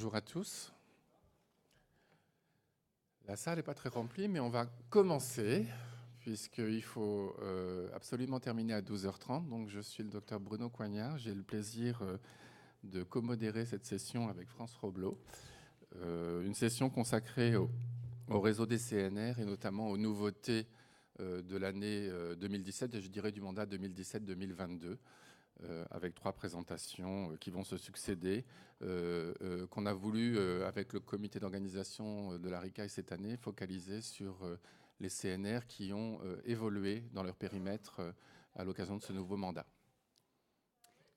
Bonjour à tous. La salle n'est pas très remplie, mais on va commencer, puisqu'il faut absolument terminer à 12h30. Donc, je suis le docteur Bruno Coignard. J'ai le plaisir de co-modérer cette session avec France Roblot. Une session consacrée au réseau des CNR et notamment aux nouveautés de l'année 2017, et je dirais du mandat 2017-2022. Avec 3 présentations qui vont se succéder, qu'on a voulu, avec le comité d'organisation de la RICAI cette année, focaliser sur les CNR qui ont évolué dans leur périmètre à l'occasion de ce nouveau mandat.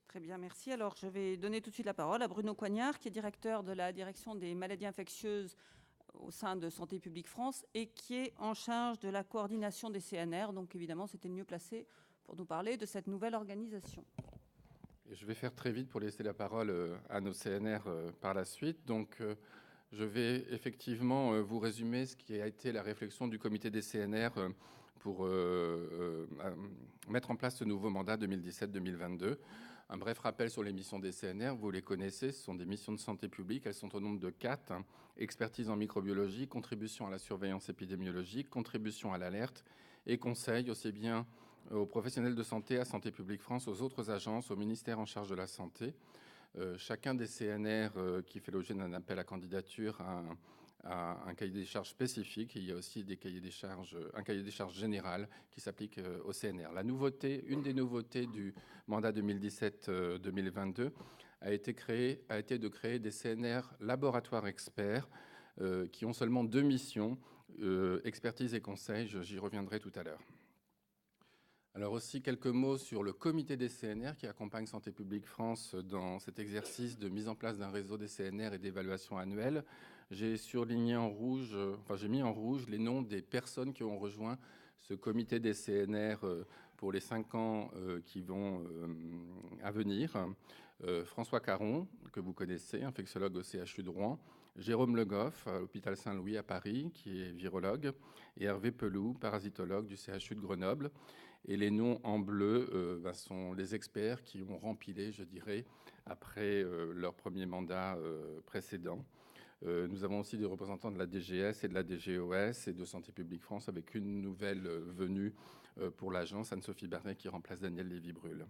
Très bien, merci. Alors, je vais donner tout de suite la parole à Bruno Coignard, qui est directeur de la direction des maladies infectieuses au sein de Santé publique France et qui est en charge de la coordination des CNR. Donc, évidemment, c'était le mieux placé pour nous parler de cette nouvelle organisation. Et je vais faire très vite pour laisser la parole à nos CNR par la suite. Donc, je vais effectivement vous résumer ce qui a été la réflexion du comité des CNR pour mettre en place ce nouveau mandat 2017-2022. Un bref rappel sur les missions des CNR, vous les connaissez, ce sont des missions de santé publique, elles sont au nombre de 4. Expertise en microbiologie, contribution à la surveillance épidémiologique, contribution à l'alerte et conseil aussi bien aux professionnels de santé, à Santé publique France, aux autres agences, au ministère en charge de la santé. Chacun des CNR qui fait l'objet d'un appel à candidature a un cahier des charges spécifique. Et il y a aussi un cahier des charges général qui s'applique au CNR. Une des nouveautés du mandat 2017-2022 a été de créer des CNR laboratoires experts qui ont seulement 2 missions, expertise et conseil. J'y reviendrai tout à l'heure. Alors aussi quelques mots sur le comité des CNR qui accompagne Santé publique France dans cet exercice de mise en place d'un réseau des CNR et d'évaluation annuelle. J'ai mis en rouge les noms des personnes qui ont rejoint ce comité des CNR pour les 5 ans qui vont à venir. François Caron, que vous connaissez, infectiologue au CHU de Rouen. Jérôme Le Goff, à l'hôpital Saint-Louis à Paris, qui est virologue. Et Hervé Peloux, parasitologue du CHU de Grenoble. Et les noms en bleu sont les experts qui ont rempilé, je dirais, après leur premier mandat précédent. Nous avons aussi des représentants de la DGS et de la DGOS et de Santé publique France avec une nouvelle venue pour l'agence, Anne-Sophie Barret, qui remplace Daniel Lévy-Bruhl.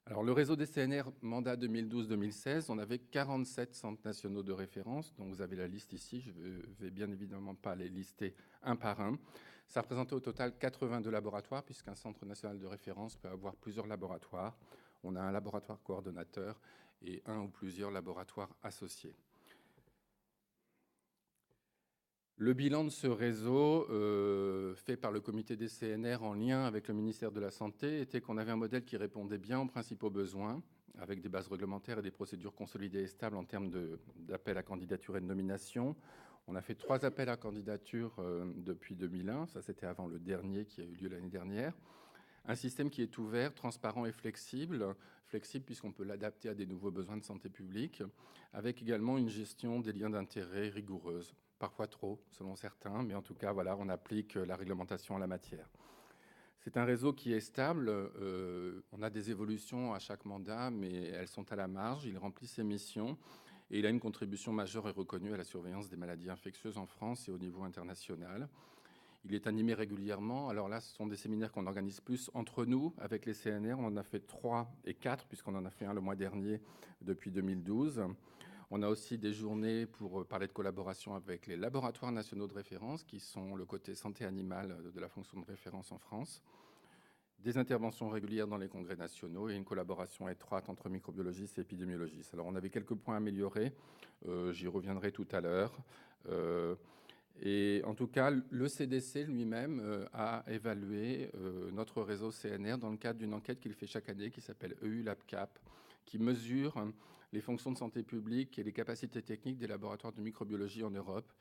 Alors, le réseau des CNR, mandat 2012-2016, on avait 47 centres nationaux de référence, dont vous avez la liste ici. Je ne vais bien évidemment pas les lister un par un. Ça représentait au total 82 laboratoires, puisqu'un centre national de référence peut avoir plusieurs laboratoires. On a un laboratoire coordonnateur et un ou plusieurs laboratoires associés. Le bilan de ce réseau, fait par le comité des CNR en lien avec le ministère de la Santé, était qu'on avait un modèle qui répondait bien aux principaux besoins, avec des bases réglementaires et des procédures consolidées et stables en termes d'appel à candidature et de nomination. On a fait 3 appels à candidature depuis 2001, ça c'était avant le dernier qui a eu lieu l'année dernière. Un système qui est ouvert, transparent et flexible puisqu'on peut l'adapter à des nouveaux besoins de santé publique, avec également une gestion des liens d'intérêt rigoureuse. Parfois trop, selon certains, mais en tout cas, voilà, on applique la réglementation en la matière. C'est un réseau qui est stable. On a des évolutions à chaque mandat, mais elles sont à la marge. Il remplit ses missions et il a une contribution majeure et reconnue à la surveillance des maladies infectieuses en France et au niveau international. Il est animé régulièrement. Alors là, ce sont des séminaires qu'on organise plus entre nous, avec les CNR. On en a fait 3 et 4, puisqu'on en a fait un le mois dernier depuis 2012. On a aussi des journées pour parler de collaboration avec les laboratoires nationaux de référence, qui sont le côté santé animale de la fonction de référence en France. Des interventions régulières dans les congrès nationaux et une collaboration étroite entre microbiologistes et épidémiologistes. Alors, on avait quelques points améliorés. J'y reviendrai tout à l'heure. Et en tout cas, le CDC lui-même a évalué notre réseau CNR dans le cadre d'une enquête qu'il fait chaque année qui s'appelle EU-LabCap, qui mesure les fonctions de santé publique et les capacités techniques des laboratoires de microbiologie en Europe,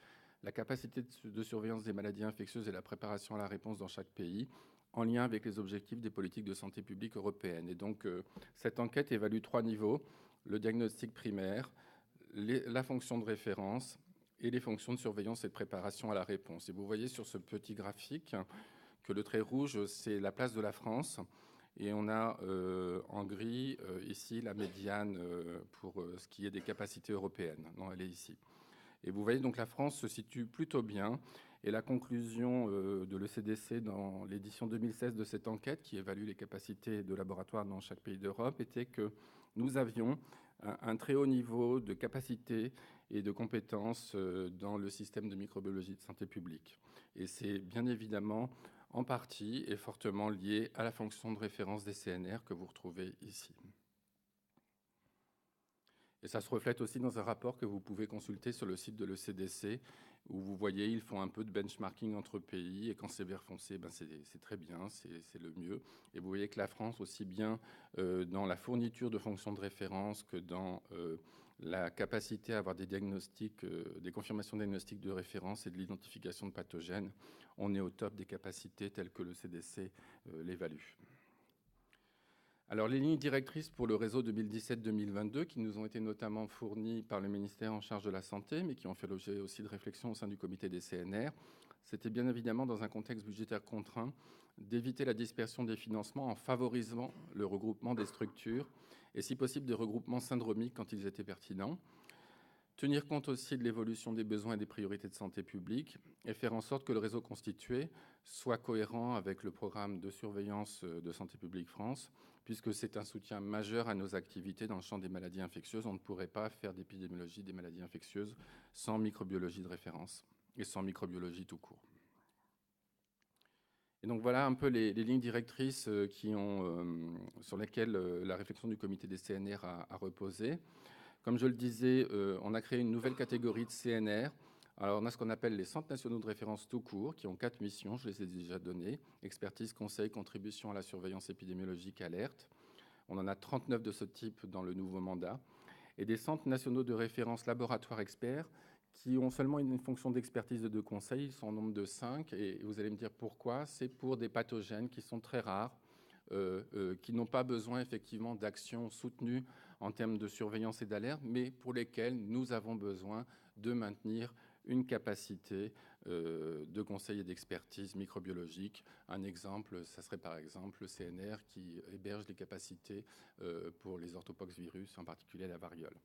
la capacité de surveillance des maladies infectieuses et la préparation à la réponse dans chaque pays, en lien avec les objectifs des politiques de santé publique européennes. Et donc, cette enquête évalue 3 niveaux: le diagnostic primaire, la fonction de référence et les fonctions de surveillance et de préparation à la réponse. Et vous voyez sur ce petit graphique que le trait rouge, c'est la place de la France, Et on a en gris ici la médiane pour ce qui est des capacités européennes. Non, elle est ici. Et vous voyez donc la France se situe plutôt bien. Et la conclusion de l'ECDC dans l'édition 2016 de cette enquête, qui évalue les capacités de laboratoire dans chaque pays d'Europe, était que nous avions un très haut niveau de capacité et de compétences dans le système de microbiologie de santé publique. Et c'est bien évidemment en partie et fortement lié à la fonction de référence des CNR que vous retrouvez ici. Et ça se reflète aussi dans un rapport que vous pouvez consulter sur le site de l'ECDC, où vous voyez, ils font un peu de benchmarking entre pays, et quand c'est vert foncé, ben c'est très bien, c'est le mieux. Et vous voyez que la France, aussi bien dans la fourniture de fonctions de référence que dans la capacité à avoir des diagnostics, des confirmations diagnostiques de référence et de l'identification de pathogènes, on est au top des capacités telles que le CDC l'évalue. Alors, les lignes directrices pour le réseau 2017-2022, qui nous ont été notamment fournies par le ministère en charge de la Santé, mais qui ont fait l'objet aussi de réflexions au sein du comité des CNR, c'était bien évidemment, dans un contexte budgétaire contraint, d'éviter la dispersion des financements en favorisant le regroupement des structures et, si possible, des regroupements syndromiques quand ils étaient pertinents. Tenir compte aussi de l'évolution des besoins et des priorités de santé publique et faire en sorte que le réseau constitué soit cohérent avec le programme de surveillance de Santé publique France, puisque c'est un soutien majeur à nos activités dans le champ des maladies infectieuses. On ne pourrait pas faire d'épidémiologie des maladies infectieuses sans microbiologie de référence et sans microbiologie tout court. Et donc voilà un peu les lignes directrices sur lesquelles la réflexion du comité des CNR a reposé. Comme je le disais, on a créé une nouvelle catégorie de CNR. Alors, on a ce qu'on appelle les centres nationaux de référence tout court, qui ont 4 missions, je les ai déjà données: expertise, conseil, contribution à la surveillance épidémiologique, alerte. On en a 39 de ce type dans le nouveau mandat. Et des centres nationaux de référence laboratoire experts, qui ont seulement une fonction d'expertise et de conseil. Ils sont au nombre de 5, et vous allez me dire pourquoi. C'est pour des pathogènes qui sont très rares, qui n'ont pas besoin effectivement d'actions soutenues en termes de surveillance et d'alerte, mais pour lesquels nous avons besoin de maintenir une capacité de conseil et d'expertise microbiologique. Un exemple, ça serait par exemple le CNR qui héberge les capacités pour les orthopoxvirus, en particulier la variole.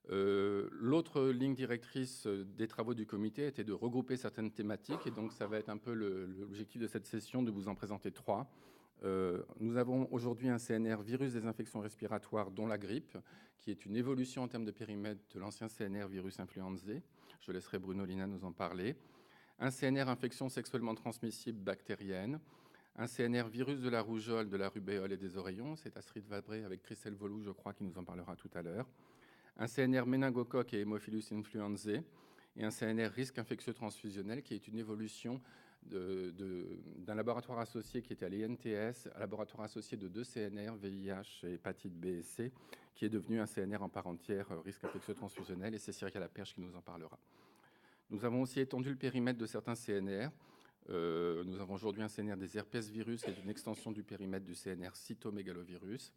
L'autre ligne directrice des travaux du comité était de regrouper certaines thématiques, et donc ça va être un peu l'objectif de cette session, de vous en présenter 3. Nous avons aujourd'hui un CNR virus des infections respiratoires, dont la grippe, qui est une évolution en termes de périmètre de l'ancien CNR virus influenzé. Je laisserai Bruno Lina nous en parler. Un CNR infection sexuellement transmissible bactérienne. Un CNR virus de la rougeole, de la rubéole et des oreillons. C'est Astrid Vabré avec Christelle Volou, je crois, qui nous en parlera tout à l'heure. Un CNR méningocoque et Haemophilus influenzae. Et un CNR risque infectieux transfusionnel, qui est une évolution d'un laboratoire associé qui était à l'INTS, un laboratoire associé de 2 CNR, VIH et hépatite B et C, qui est devenu un CNR en part entière, risque infectieux transfusionnel, et c'est Cyril Laperche qui nous en parlera. Nous avons aussi étendu le périmètre de certains CNR. Nous avons aujourd'hui un CNR des herpès virus, qui est une extension du périmètre du CNR cytomégalovirus,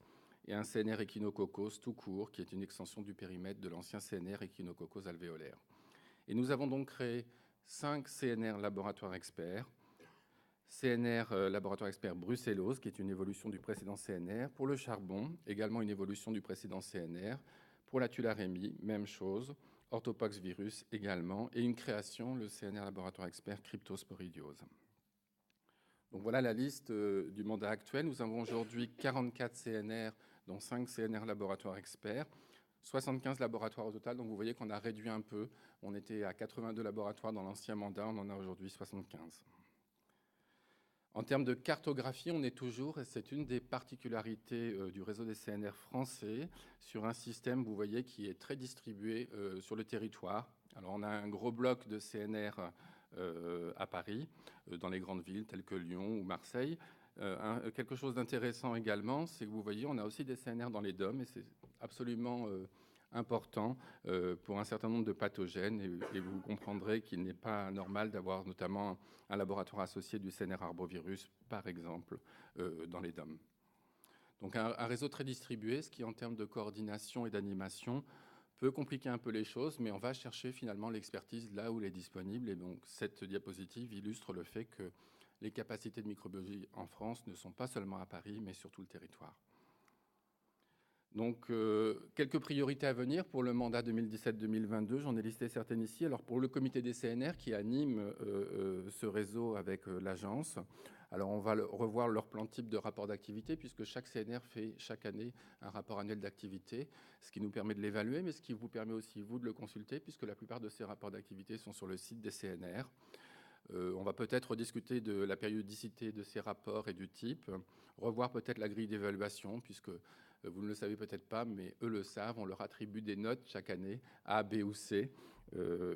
et un CNR échinococcos tout court, qui est une extension du périmètre de l'ancien CNR échinococcos alvéolaire. Et nous avons donc créé 5 CNR laboratoires experts. CNR laboratoire expert brucellose, qui est une évolution du précédent CNR. Pour le charbon, également une évolution du précédent CNR. Pour la tularemie, même chose. Orthopoxvirus également. Et une création, le CNR laboratoire expert cryptosporidiose. Donc voilà la liste du mandat actuel. Nous avons aujourd'hui 44 CNR, dont 5 CNR laboratoires experts. 75 laboratoires au total, donc vous voyez qu'on a réduit un peu. On était à 82 laboratoires dans l'ancien mandat, on en a aujourd'hui 75. En termes de cartographie, on est toujours, et c'est une des particularités du réseau des CNR français, sur un système, vous voyez, qui est très distribué sur le territoire. Alors on a un gros bloc de CNR à Paris, dans les grandes villes telles que Lyon ou Marseille. Quelque chose d'intéressant également, c'est que vous voyez, on a aussi des CNR dans les DOM, et c'est absolument important pour un certain nombre de pathogènes, et vous comprendrez qu'il n'est pas normal d'avoir notamment un laboratoire associé du CNR arbovirus, par exemple, dans les DOM. Donc un réseau très distribué, ce qui en termes de coordination et d'animation peut compliquer un peu les choses, mais on va chercher finalement l'expertise là où elle est disponible, et donc cette diapositive illustre le fait que les capacités de microbiologie en France ne sont pas seulement à Paris, mais sur tout le territoire. Donc, quelques priorités à venir pour le mandat 2017-2022. J'en ai listé certaines ici. Alors, pour le comité des CNR qui anime ce réseau avec l'agence, alors on va revoir leur plan type de rapport d'activité, puisque chaque CNR fait chaque année un rapport annuel d'activité, ce qui nous permet de l'évaluer, mais ce qui vous permet aussi, vous, de le consulter, puisque la plupart de ces rapports d'activité sont sur le site des CNR. On va peut-être discuter de la périodicité de ces rapports et du type, revoir peut-être la grille d'évaluation, puisque vous ne le savez peut-être pas, mais eux le savent, on leur attribue des notes chaque année, A, B ou C.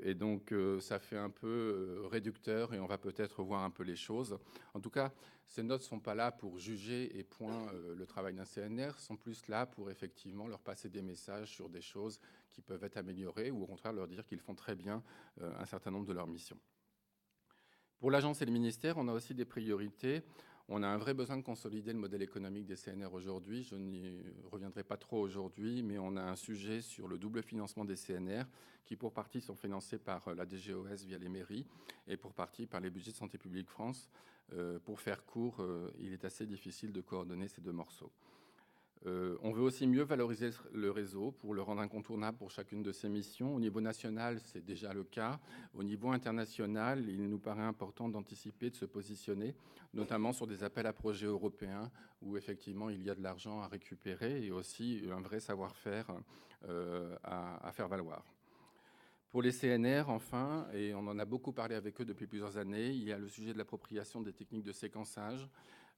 Et donc, ça fait un peu réducteur et on va peut-être voir un peu les choses. En tout cas, ces notes ne sont pas là pour juger et point le travail d'un CNR, sont plus là pour effectivement leur passer des messages sur des choses qui peuvent être améliorées ou au contraire leur dire qu'ils font très bien un certain nombre de leurs missions. Pour l'agence et le ministère, on a aussi des priorités. On a un vrai besoin de consolider le modèle économique des CNR aujourd'hui. Je n'y reviendrai pas trop aujourd'hui, mais on a un sujet sur le double financement des CNR qui, pour partie, sont financés par la DGOS via les mairies et pour partie par les budgets de Santé publique France. Pour faire court, il est assez difficile de coordonner ces deux morceaux. On veut aussi mieux valoriser le réseau pour le rendre incontournable pour chacune de ses missions. Au niveau national, c'est déjà le cas. Au niveau international, il nous paraît important d'anticiper, de se positionner, notamment sur des appels à projets européens où effectivement il y a de l'argent à récupérer et aussi un vrai savoir-faire à faire valoir. Pour les CNR, enfin, et on en a beaucoup parlé avec eux depuis plusieurs années, il y a le sujet de l'appropriation des techniques de séquençage,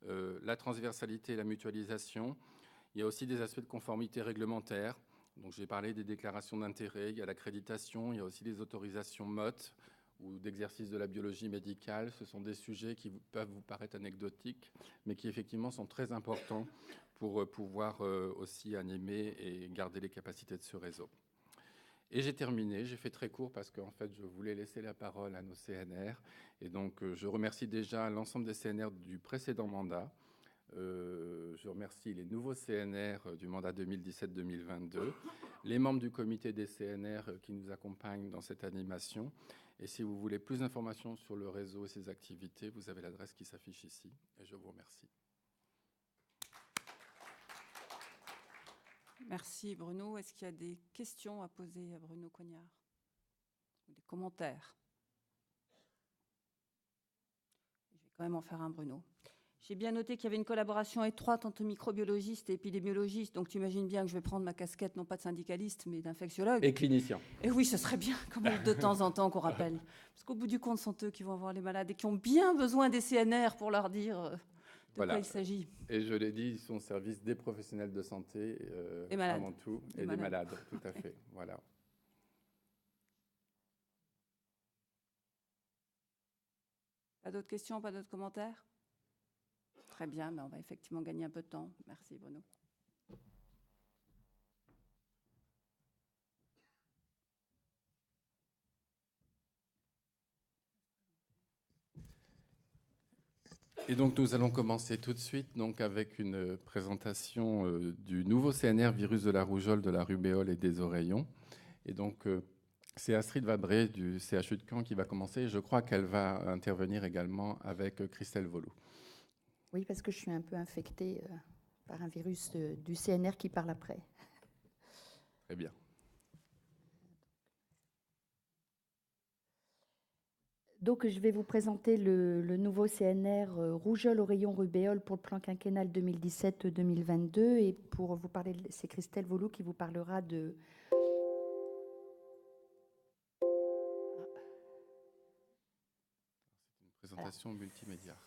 la transversalité et la mutualisation. Il y a aussi des aspects de conformité réglementaire. Donc, j'ai parlé des déclarations d'intérêt, il y a l'accréditation, il y a aussi les autorisations MOT ou d'exercice de la biologie médicale. Ce sont des sujets qui peuvent vous paraître anecdotiques, mais qui effectivement sont très importants pour pouvoir aussi animer et garder les capacités de ce réseau. Et j'ai terminé, j'ai fait très court parce qu'en fait, je voulais laisser la parole à nos CNR. Et donc, je remercie déjà l'ensemble des CNR du précédent mandat. Je remercie les nouveaux CNR du mandat 2017-2022, les membres du comité des CNR qui nous accompagnent dans cette animation. Et si vous voulez plus d'informations sur le réseau et ses activités, vous avez l'adresse qui s'affiche ici. Et je vous remercie. Merci Bruno. Est-ce qu'il y a des questions à poser à Bruno Coignard? Des commentaires? Je vais quand même en faire un, Bruno. J'ai bien noté qu'il y avait une collaboration étroite entre microbiologistes et épidémiologistes, donc tu imagines bien que je vais prendre ma casquette, non pas de syndicaliste, mais d'infectiologue. Et clinicien. Et oui, ce serait bien, quand même, de temps en temps qu'on rappelle. Parce qu'au bout du compte, sont eux qui vont voir les malades et qui ont bien besoin des CNR pour leur dire de quoi il s'agit. Et je l'ai dit, ils sont au service des professionnels de santé, avant tout, et des malades, tout à fait. Voilà. Pas d'autres questions, pas d'autres commentaires? Très bien, mais on va effectivement gagner un peu de temps. Merci Bruno. Et donc nous allons commencer tout de suite donc, avec une présentation du nouveau CNR virus de la rougeole, de la rubéole et des oreillons. Et donc c'est Astrid Vabré du CHU de Caen qui va commencer. Je crois qu'elle va intervenir également avec Christelle Volou. Oui, parce que je suis un peu infectée par un virus du CNR qui parle après. Très bien. Donc, je vais vous présenter le nouveau CNR rougeole, oreillon, rubéole pour le plan quinquennal 2017-2022. Et pour vous parler, c'est Christelle Volou qui vous parlera de... C'est une présentation multimédia.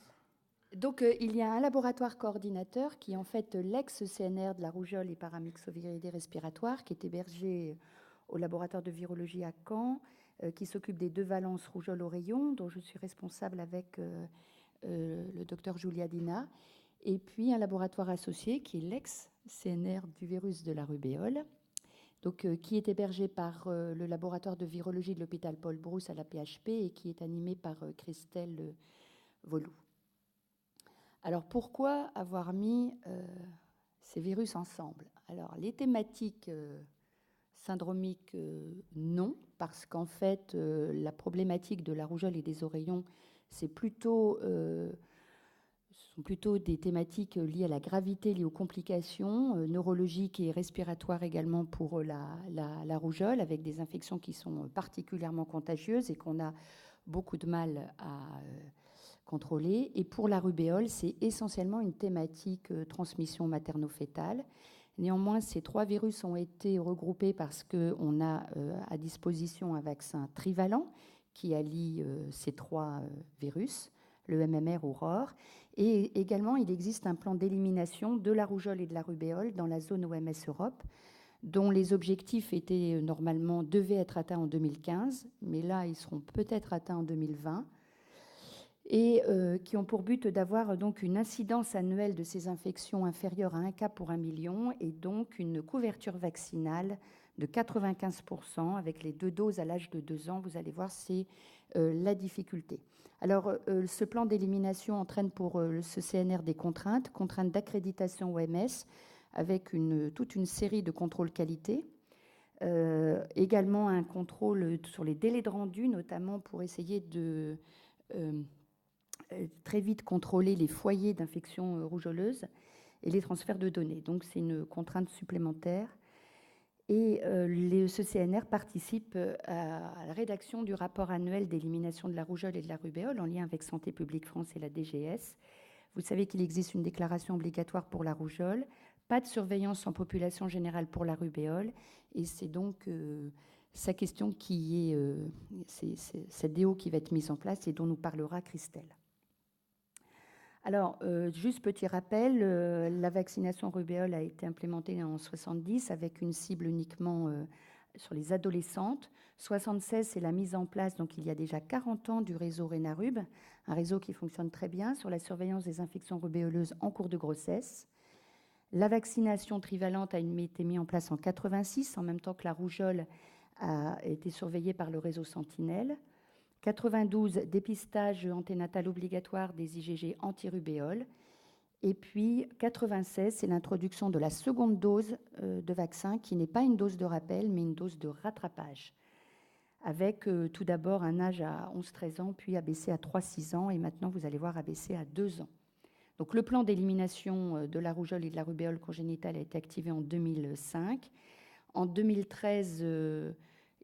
Donc, il y a un laboratoire coordinateur qui est en fait l'ex-CNR de la rougeole et paramyxoviridés respiratoire, qui est hébergé au laboratoire de virologie à Caen, qui s'occupe des 2 valences rougeole-oreillon, dont je suis responsable avec le docteur Julia Dina, et puis un laboratoire associé qui est l'ex-CNR du virus de la rubéole, donc, qui est hébergé par le laboratoire de virologie de l'hôpital Paul Brousse à la PHP et qui est animé par Christelle Volou. Alors, pourquoi avoir mis ces virus ensemble? Alors, les thématiques syndromiques, non, parce qu'en fait, la problématique de la rougeole et des oreillons, ce sont plutôt des thématiques liées à la gravité, liées aux complications neurologiques et respiratoires également pour la rougeole, avec des infections qui sont particulièrement contagieuses et qu'on a beaucoup de mal à contrôler. Et pour la rubéole, c'est essentiellement une thématique transmission materno-fétale. Néanmoins, ces 3 virus ont été regroupés parce qu'on a à disposition un vaccin trivalent qui allie ces 3 virus, le MMR ou ROR. Et également, il existe un plan d'élimination de la rougeole et de la rubéole dans la zone OMS Europe, dont les objectifs devaient être atteints en 2015, mais là, ils seront peut-être atteints en 2020, et qui ont pour but d'avoir donc une incidence annuelle de ces infections inférieure à 1 cas pour 1 million, et donc une couverture vaccinale de 95% avec les 2 doses à l'âge de 2 ans. Vous allez voir, c'est la difficulté. Alors, ce plan d'élimination entraîne pour ce CNR des contraintes d'accréditation OMS, avec toute une série de contrôles qualité. Également un contrôle sur les délais de rendu, notamment pour essayer de très vite contrôler les foyers d'infection rougeoleuse et les transferts de données. Donc c'est une contrainte supplémentaire. Et ce CNR participe à la rédaction du rapport annuel d'élimination de la rougeole et de la rubéole en lien avec Santé publique France et la DGS. Vous savez qu'il existe une déclaration obligatoire pour la rougeole, pas de surveillance en population générale pour la rubéole, et c'est donc sa question qui est cette DO qui va être mise en place et dont nous parlera Christelle. Alors, juste petit rappel, la vaccination rubéole a été implémentée en 1970 avec une cible uniquement sur les adolescentes. 1976, c'est la mise en place, donc il y a déjà 40 ans, du réseau Rénarub, un réseau qui fonctionne très bien sur la surveillance des infections rubéoleuses en cours de grossesse. La vaccination trivalente a été mise en place en 1986, en même temps que la rougeole a été surveillée par le réseau Sentinelle. 92, dépistage anténatal obligatoire des IgG anti-rubéole. Et puis 96, c'est l'introduction de la seconde dose de vaccin, qui n'est pas une dose de rappel, mais une dose de rattrapage, avec tout d'abord un âge à 11-13 ans, puis abaissé à 3-6 ans, et maintenant, vous allez voir, abaissé à 2 ans. Donc le plan d'élimination de la rougeole et de la rubéole congénitale a été activé en 2005. En 2013,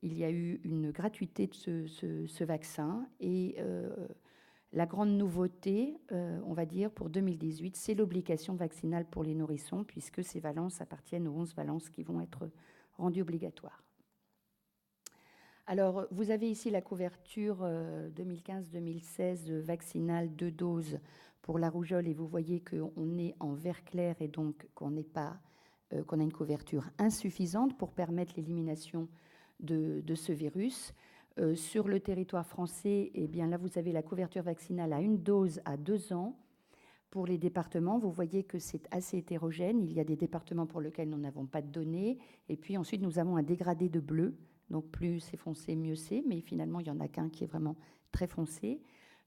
il y a eu une gratuité de ce vaccin, et la grande nouveauté, on va dire, pour 2018, c'est l'obligation vaccinale pour les nourrissons, puisque ces valences appartiennent aux 11 valences qui vont être rendues obligatoires. Alors, vous avez ici la couverture 2015-2016 vaccinale 2 doses pour la rougeole, et vous voyez qu'on est en vert clair et donc qu'on a une couverture insuffisante pour permettre l'élimination de ce virus. Sur le territoire français, eh bien là, vous avez la couverture vaccinale à 1 dose à 2 ans. Pour les départements, vous voyez que c'est assez hétérogène. Il y a des départements pour lesquels nous n'avons pas de données. Et puis ensuite, nous avons un dégradé de bleu. Donc plus c'est foncé, mieux c'est. Mais finalement, il n'y en a qu'un qui est vraiment très foncé.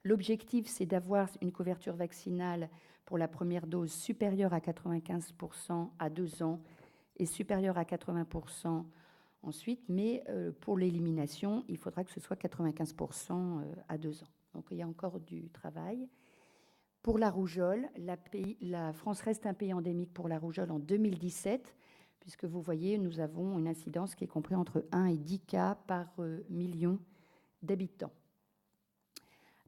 L'objectif, c'est d'avoir une couverture vaccinale pour la première dose supérieure à 95% à 2 ans et supérieure à 80% ensuite, mais pour l'élimination, il faudra que ce soit 95% à 2 ans. Donc il y a encore du travail. Pour la rougeole, la France reste un pays endémique pour la rougeole en 2017, puisque vous voyez, nous avons une incidence qui est comprise entre 1 et 10 cas par million d'habitants.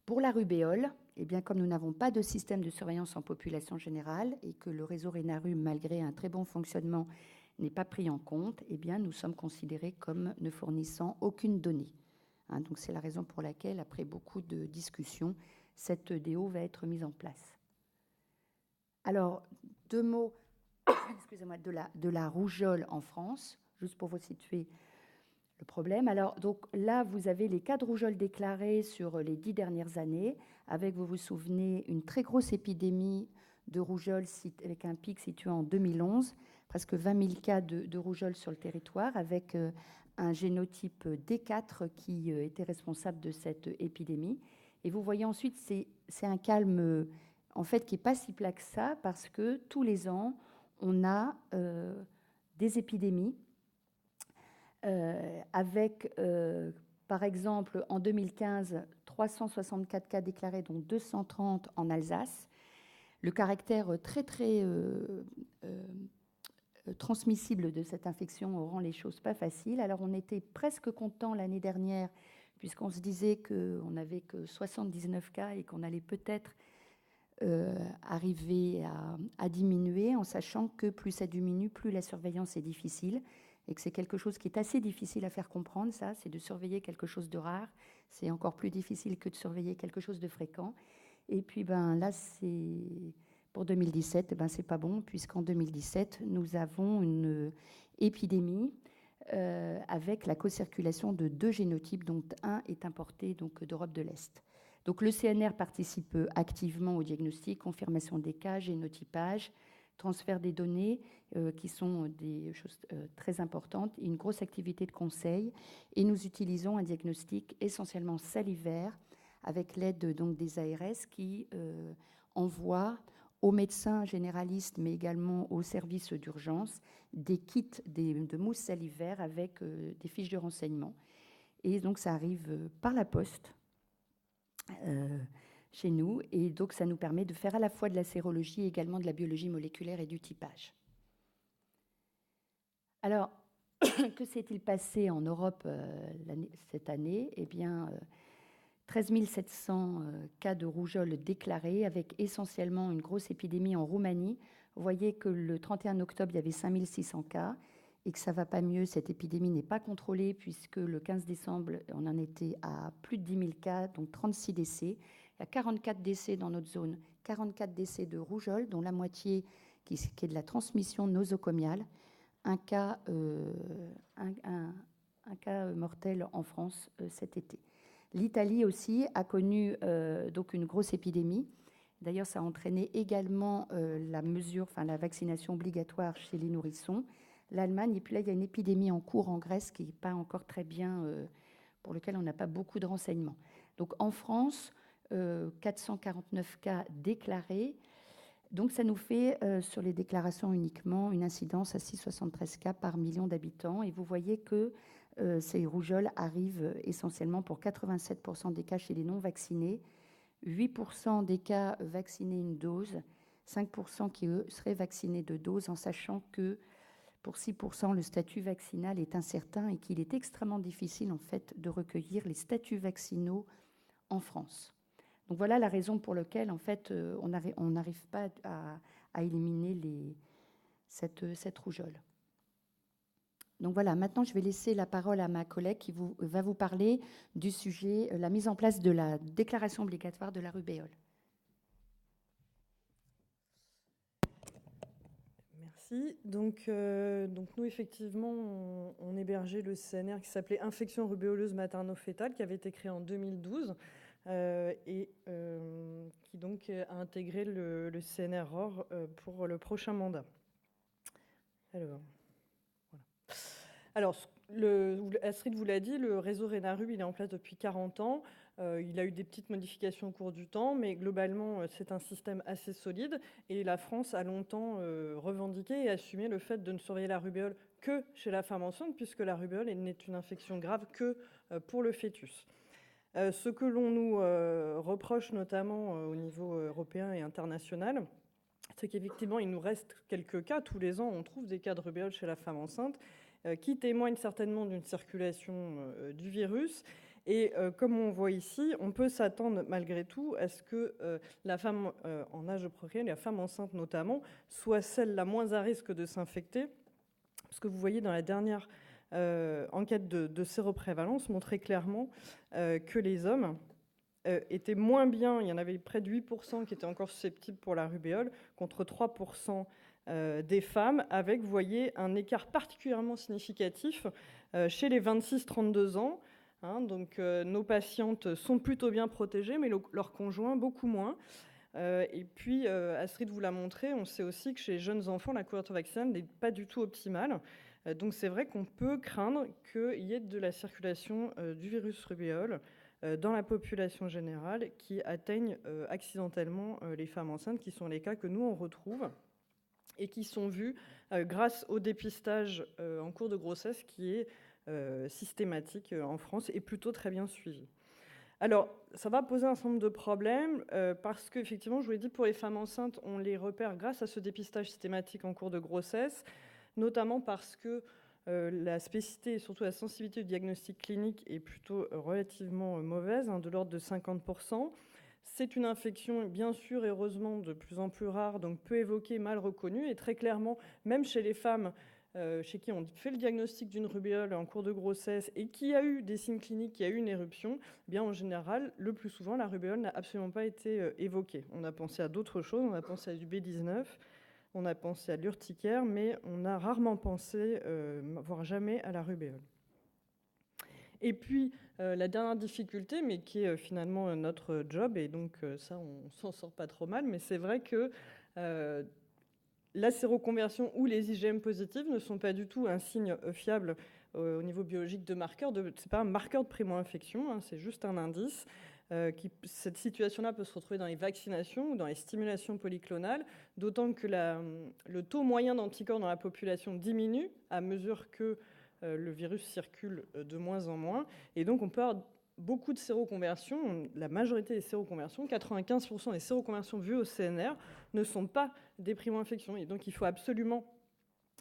Pour la rubéole, eh bien, comme nous n'avons pas de système de surveillance en population générale et que le réseau Rénarub, malgré un très bon fonctionnement, n'est pas pris en compte, eh bien, nous sommes considérés comme ne fournissant aucune donnée. Donc c'est la raison pour laquelle, après beaucoup de discussions, cette DO va être mise en place. Alors, 2 mots excusez-moi, de la rougeole en France, juste pour vous situer le problème. Alors, donc, là, vous avez les cas de rougeole déclarés sur les 10 dernières années, avec, vous vous souvenez, une très grosse épidémie de rougeole avec un pic situé en 2011, presque 20 000 cas de rougeole sur le territoire, avec un génotype D4 qui était responsable de cette épidémie. Et vous voyez ensuite, c'est un calme, en fait, qui n'est pas si plat que ça, parce que tous les ans, on a des épidémies avec, par exemple, en 2015, 364 cas déclarés, dont 230 en Alsace. Le caractère très transmissible de cette infection rend les choses pas faciles. Alors on était presque content l'année dernière, puisqu'on se disait qu'on n'avait que 79 cas et qu'on allait peut-être arriver à diminuer, en sachant que plus ça diminue, plus la surveillance est difficile, et que c'est quelque chose qui est assez difficile à faire comprendre, ça, c'est de surveiller quelque chose de rare. C'est encore plus difficile que de surveiller quelque chose de fréquent. Et puis là, pour 2017, c'est pas bon, puisqu'en 2017, nous avons une épidémie avec la co-circulation de 2 génotypes, dont un est importé d'Europe de l'Est. Donc le CNR participe activement au diagnostic, confirmation des cas, génotypage, transfert des données, qui sont des choses très importantes, et une grosse activité de conseil. Et nous utilisons un diagnostic essentiellement salivaire, avec l'aide des ARS qui envoient aux médecins généralistes, mais également aux services d'urgence, des kits de mousse salivaire avec des fiches de renseignement. Et donc ça arrive par la poste chez nous, et donc ça nous permet de faire à la fois de la sérologie et également de la biologie moléculaire et du typage. Alors, que s'est-il passé en Europe cette année ? Eh bien, 13 700 cas de rougeole déclarés, avec essentiellement une grosse épidémie en Roumanie. Vous voyez que le 31 octobre, il y avait 5 600 cas et que ça ne va pas mieux. Cette épidémie n'est pas contrôlée, puisque le 15 décembre, on en était à plus de 10 000 cas, donc 36 décès. Il y a 44 décès dans notre zone, 44 décès de rougeole, dont la moitié qui est de la transmission nosocomiale. Un cas mortel en France cet été. L'Italie aussi a connu donc une grosse épidémie. D'ailleurs, ça a entraîné également la vaccination obligatoire chez les nourrissons. L'Allemagne, et puis là, il y a une épidémie en cours en Grèce qui n'est pas encore très bien, pour laquelle on n'a pas beaucoup de renseignements. Donc en France, 449 cas déclarés. Donc ça nous fait, sur les déclarations uniquement, une incidence à 6,73 cas par million d'habitants. Et vous voyez que ces rougeoles arrivent essentiellement pour 87% des cas chez les non-vaccinés, 8% des cas vaccinés une dose, 5% qui, eux, seraient vaccinés 2 doses, en sachant que pour 6%, le statut vaccinal est incertain et qu'il est extrêmement difficile, en fait, de recueillir les statuts vaccinaux en France. Donc voilà la raison pour laquelle, en fait, on n'arrive pas à éliminer cette rougeole. Donc voilà, maintenant je vais laisser la parole à ma collègue qui va vous parler du sujet, la mise en place de la déclaration obligatoire de la rubéole. Merci. Donc nous, effectivement, on hébergeait le CNR qui s'appelait Infection rubéoleuse materno-fétale, qui avait été créé en 2012 et qui donc a intégré le CNR-OR pour le prochain mandat. Alors, Astrid vous l'a dit, le réseau Rénarub, il est en place depuis 40 ans. Il a eu des petites modifications au cours du temps, mais globalement, c'est un système assez solide. Et la France a longtemps revendiqué et assumé le fait de ne surveiller la rubéole que chez la femme enceinte, puisque la rubéole n'est une infection grave que pour le fœtus. Ce que l'on nous reproche notamment au niveau européen et international, c'est qu'effectivement, il nous reste quelques cas. Tous les ans, on trouve des cas de rubéole chez la femme enceinte qui témoignent certainement d'une circulation du virus. Et comme on voit ici, on peut s'attendre malgré tout à ce que la femme en âge de procréer, la femme enceinte notamment, soit celle la moins à risque de s'infecter. Parce que vous voyez dans la dernière enquête de séroprévalence montrait clairement que les hommes étaient moins bien, il y en avait près de 8% qui étaient encore susceptibles pour la rubéole, contre 3% des femmes, avec, vous voyez, un écart particulièrement significatif chez les 26-32 ans. Donc nos patientes sont plutôt bien protégées, mais leurs conjoints beaucoup moins. Et puis, Astrid vous l'a montré, on sait aussi que chez les jeunes enfants, la couverture vaccinale n'est pas du tout optimale. Donc c'est vrai qu'on peut craindre qu'il y ait de la circulation du virus rubéole dans la population générale qui atteignent accidentellement les femmes enceintes, qui sont les cas que nous on retrouve et qui sont vus grâce au dépistage en cours de grossesse qui est systématique en France et plutôt très bien suivi. Alors, ça va poser un certain nombre de problèmes parce qu'effectivement, je vous l'ai dit, pour les femmes enceintes, on les repère grâce à ce dépistage systématique en cours de grossesse, notamment parce que la spécificité et surtout la sensibilité du diagnostic clinique est plutôt relativement mauvaise, de l'ordre de 50%. C'est une infection, bien sûr et heureusement, de plus en plus rare, donc peu évoquée, mal reconnue. Et très clairement, même chez les femmes chez qui on fait le diagnostic d'une rubéole en cours de grossesse et qui a eu des signes cliniques, qui a eu une éruption, eh bien en général, le plus souvent, la rubéole n'a absolument pas été évoquée. On a pensé à d'autres choses, on a pensé à du B19, on a pensé à l'urticaire, mais on a rarement pensé, voire jamais, à la rubéole. Et puis, la dernière difficulté, mais qui est finalement notre job, et donc ça, on s'en sort pas trop mal, mais c'est vrai que la séroconversion ou les IgM positives ne sont pas du tout un signe fiable au niveau biologique de marqueur. Ce n'est pas un marqueur de primo-infection, c'est juste un indice. Cette situation-là peut se retrouver dans les vaccinations ou dans les stimulations polyclonales, d'autant que le taux moyen d'anticorps dans la population diminue à mesure que le virus circule de moins en moins. Et donc, on peut avoir beaucoup de séroconversions, la majorité des séroconversions, 95% des séroconversions vues au CNR ne sont pas des primo-infections. Et donc, il faut absolument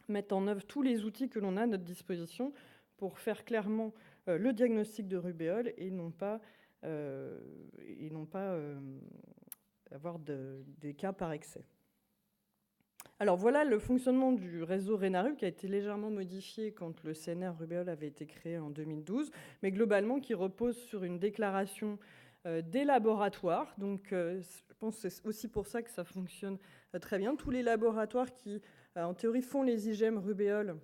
mettre en œuvre tous les outils que l'on a à notre disposition pour faire clairement le diagnostic de rubéole et non pas avoir des cas par excès. Alors voilà le fonctionnement du réseau RENARUB qui a été légèrement modifié quand le CNR rubéole avait été créé en 2012, mais globalement qui repose sur une déclaration des laboratoires. Donc je pense que c'est aussi pour ça que ça fonctionne très bien. Tous les laboratoires qui, en théorie, font les IgM rubéole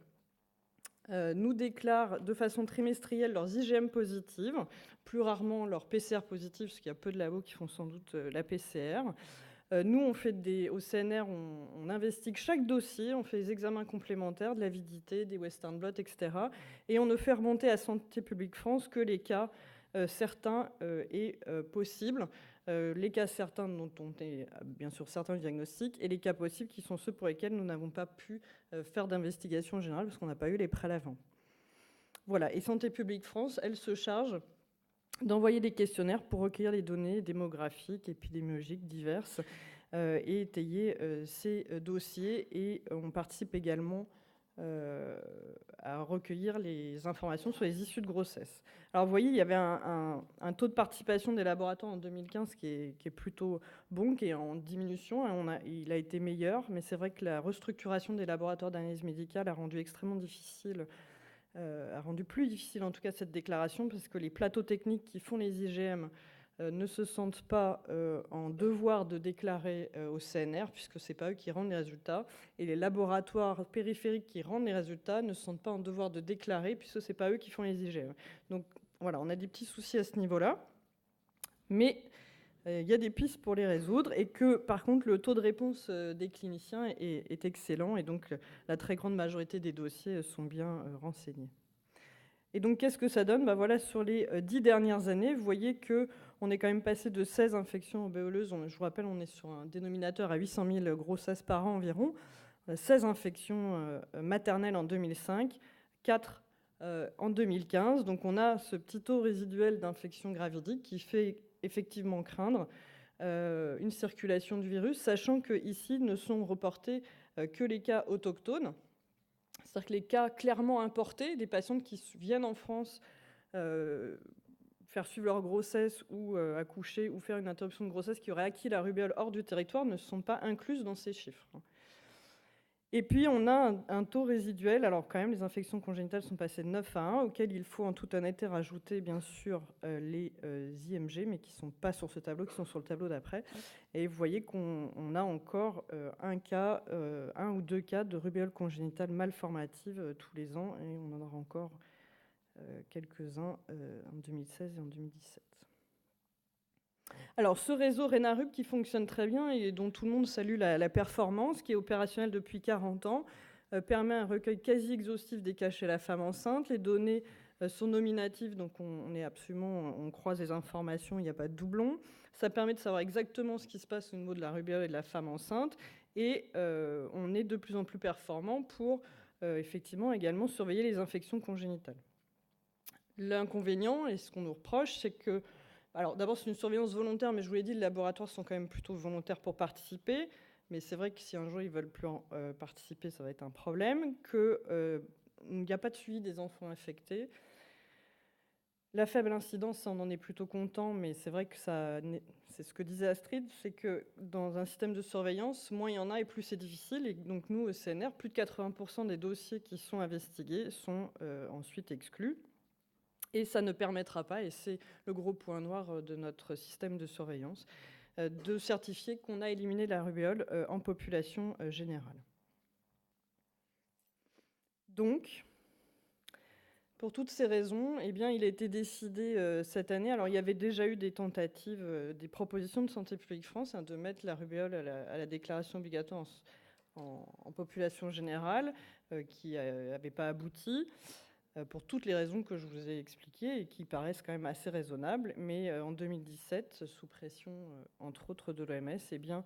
nous déclarent de façon trimestrielle leurs IgM positives, plus rarement leurs PCR positives, parce qu'il y a peu de labos qui font sans doute la PCR. Nous, on fait au CNR, on investigue chaque dossier, on fait des examens complémentaires, de l'avidité, des Western blot, etc. Et on ne fait remonter à Santé publique France que les cas certains et possibles. Les cas certains dont on est bien sûr certains du diagnostic et les cas possibles qui sont ceux pour lesquels nous n'avons pas pu faire d'investigation générale parce qu'on n'a pas eu les prélavants. Voilà, et Santé publique France, elle se charge d'envoyer des questionnaires pour recueillir les données démographiques, épidémiologiques diverses et étayer ces dossiers. Et on participe également à recueillir les informations sur les issues de grossesse. Alors vous voyez, il y avait un taux de participation des laboratoires en 2015 qui est plutôt bon, qui est en diminution. Il a été meilleur, mais c'est vrai que la restructuration des laboratoires d'analyse médicale a rendu extrêmement difficile a rendu plus difficile en tout cas cette déclaration parce que les plateaux techniques qui font les IgM ne se sentent pas en devoir de déclarer au CNR puisque ce n'est pas eux qui rendent les résultats et les laboratoires périphériques qui rendent les résultats ne se sentent pas en devoir de déclarer puisque ce n'est pas eux qui font les IgM. Donc voilà, on a des petits soucis à ce niveau-là, mais il y a des pistes pour les résoudre et que, par contre, le taux de réponse des cliniciens est excellent et donc la très grande majorité des dossiers sont bien renseignés. Et donc, qu'est-ce que ça donne ? Voilà, sur les 10 dernières années, vous voyez qu'on est quand même passé de 16 infections rubéoleuses. Je vous rappelle, on est sur un dénominateur à 800 000 grossesses par an environ. 16 infections maternelles en 2005, 4 en 2015. Donc, on a ce petit taux résiduel d'infection gravidique qui fait effectivement craindre une circulation du virus, sachant qu'ici ne sont reportés que les cas autochtones, c'est-à-dire que les cas clairement importés, des patientes qui viennent en France faire suivre leur grossesse ou accoucher ou faire une interruption de grossesse qui aurait acquis la rubéole hors du territoire ne sont pas incluses dans ces chiffres. Et puis, on a un taux résiduel. Alors, quand même, les infections congénitales sont passées de 9 à 1, auquel il faut en toute honnêteté rajouter, bien sûr, les IMG, mais qui ne sont pas sur ce tableau, qui sont sur le tableau d'après. Et vous voyez qu'on a encore un ou deux cas de rubéole congénitale malformative tous les ans, et on en aura encore quelques-uns en 2016 et en 2017. Alors, ce réseau RENARUB qui fonctionne très bien et dont tout le monde salue la performance, qui est opérationnel depuis 40 ans, permet un recueil quasi exhaustif des cas chez la femme enceinte. Les données sont nominatives, donc on croise les informations, il n'y a pas de doublon. Ça permet de savoir exactement ce qui se passe au niveau de la rubéole et de la femme enceinte. Et on est de plus en plus performant pour effectivement également surveiller les infections congénitales. L'inconvénient, et ce qu'on nous reproche, c'est que Alors d'abord, c'est une surveillance volontaire, mais je vous l'ai dit, les laboratoires sont quand même plutôt volontaires pour participer. Mais c'est vrai que si un jour ils veulent plus participer, ça va être un problème. Il n'y a pas de suivi des enfants infectés. La faible incidence, ça, on en est plutôt content, mais c'est vrai que c'est ce que disait Astrid, c'est que dans un système de surveillance, moins il y en a et plus c'est difficile. Et donc nous, au CNR, plus de 80% des dossiers qui sont investigués sont ensuite exclus. Et ça ne permettra pas, et c'est le gros point noir de notre système de surveillance, de certifier qu'on a éliminé la rubéole en population générale. Donc, pour toutes ces raisons, eh bien, il a été décidé cette année, alors il y avait déjà eu des tentatives, des propositions de Santé publique France de mettre la rubéole à la déclaration obligatoire en population générale, qui n'avait pas abouti, pour toutes les raisons que je vous ai expliquées et qui paraissent quand même assez raisonnables. Mais en 2017, sous pression, entre autres, de l'OMS, eh bien,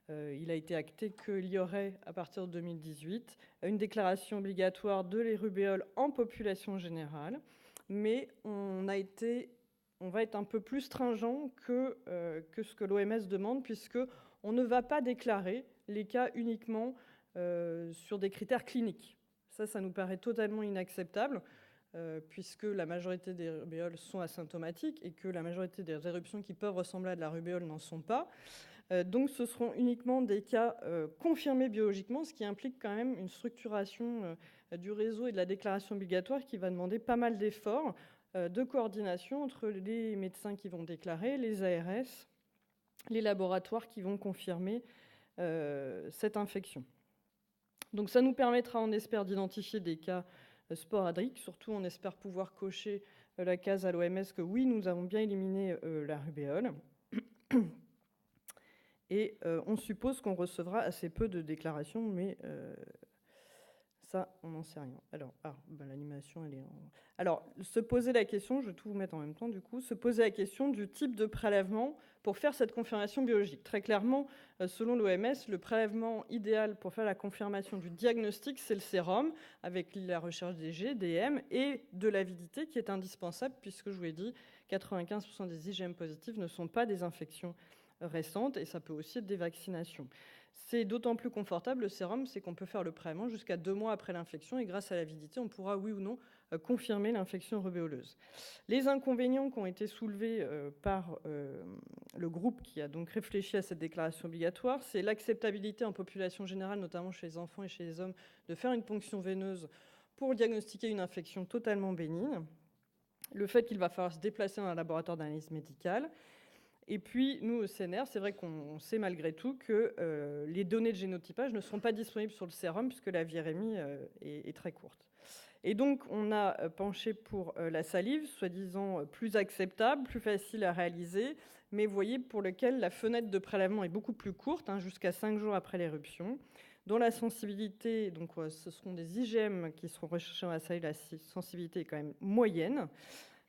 il a été acté qu'il y aurait, à partir de 2018, une déclaration obligatoire de les rubéoles en population générale, mais on va être un peu plus stringent que ce que l'OMS demande, puisqu'on ne va pas déclarer les cas uniquement sur des critères cliniques. Ça nous paraît totalement inacceptable, puisque la majorité des rubéoles sont asymptomatiques et que la majorité des éruptions qui peuvent ressembler à de la rubéole n'en sont pas. Donc ce seront uniquement des cas confirmés biologiquement, ce qui implique quand même une structuration du réseau et de la déclaration obligatoire qui va demander pas mal d'efforts de coordination entre les médecins qui vont déclarer, les ARS, les laboratoires qui vont confirmer cette infection. Donc ça nous permettra, on espère, d'identifier des cas sporadiques. Surtout, on espère pouvoir cocher la case à l'OMS que oui, nous avons bien éliminé la rubéole. Et on suppose qu'on recevra assez peu de déclarations, mais ça, on n'en sait rien. Alors, l'animation, elle est en... Alors, se poser la question, je vais tout vous mettre en même temps, du coup, se poser la question du type de prélèvement pour faire cette confirmation biologique. Très clairement, selon l'OMS, le prélèvement idéal pour faire la confirmation du diagnostic, c'est le sérum, avec la recherche des G, des M, et de l'avidité, qui est indispensable, puisque, je vous l'ai dit, 95% des IgM positifs ne sont pas des infections récentes, et ça peut aussi être des vaccinations. C'est d'autant plus confortable, le sérum, c'est qu'on peut faire le prélèvement jusqu'à 2 mois après l'infection, et grâce à l'avidité, on pourra, oui ou non, confirmer l'infection rubéoleuse. Les inconvénients qui ont été soulevés par le groupe qui a donc réfléchi à cette déclaration obligatoire, c'est l'acceptabilité en population générale, notamment chez les enfants et chez les hommes, de faire une ponction veineuse pour diagnostiquer une infection totalement bénigne, le fait qu'il va falloir se déplacer dans un laboratoire d'analyse médicale. Et puis, nous, au CNR, c'est vrai qu'on sait malgré tout que les données de génotypage ne seront pas disponibles sur le sérum puisque la virémie est très courte. Et donc, on a penché pour la salive, soi-disant plus acceptable, plus facile à réaliser, mais vous voyez, pour lequel la fenêtre de prélèvement est beaucoup plus courte, jusqu'à 5 jours après l'éruption, dont la sensibilité, donc ce seront des IgM qui seront recherchés dans la salive, la sensibilité est quand même moyenne,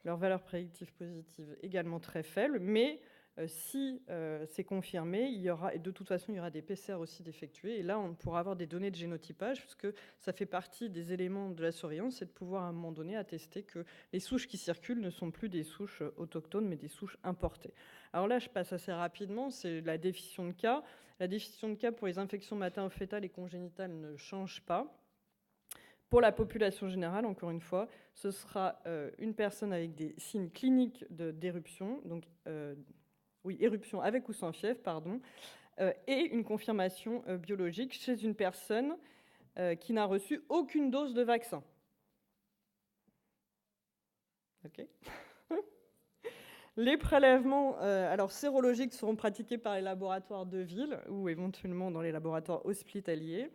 leur valeur prédictive positive également très faible, mais si c'est confirmé, il y aura, et de toute façon, il y aura des PCR aussi d'effectuer. Et là, on pourra avoir des données de génotypage, puisque ça fait partie des éléments de la surveillance, c'est de pouvoir à un moment donné attester que les souches qui circulent ne sont plus des souches autochtones, mais des souches importées. Alors là, je passe assez rapidement, c'est la définition de cas. La définition de cas pour les infections materno-fœtales et congénitales ne change pas. Pour la population générale, encore une fois, ce sera une personne avec des signes cliniques d'éruption, donc éruption avec ou sans fièvre, et une confirmation biologique chez une personne qui n'a reçu aucune dose de vaccin. OK. Les prélèvements sérologiques seront pratiqués par les laboratoires de ville ou éventuellement dans les laboratoires hospitaliers.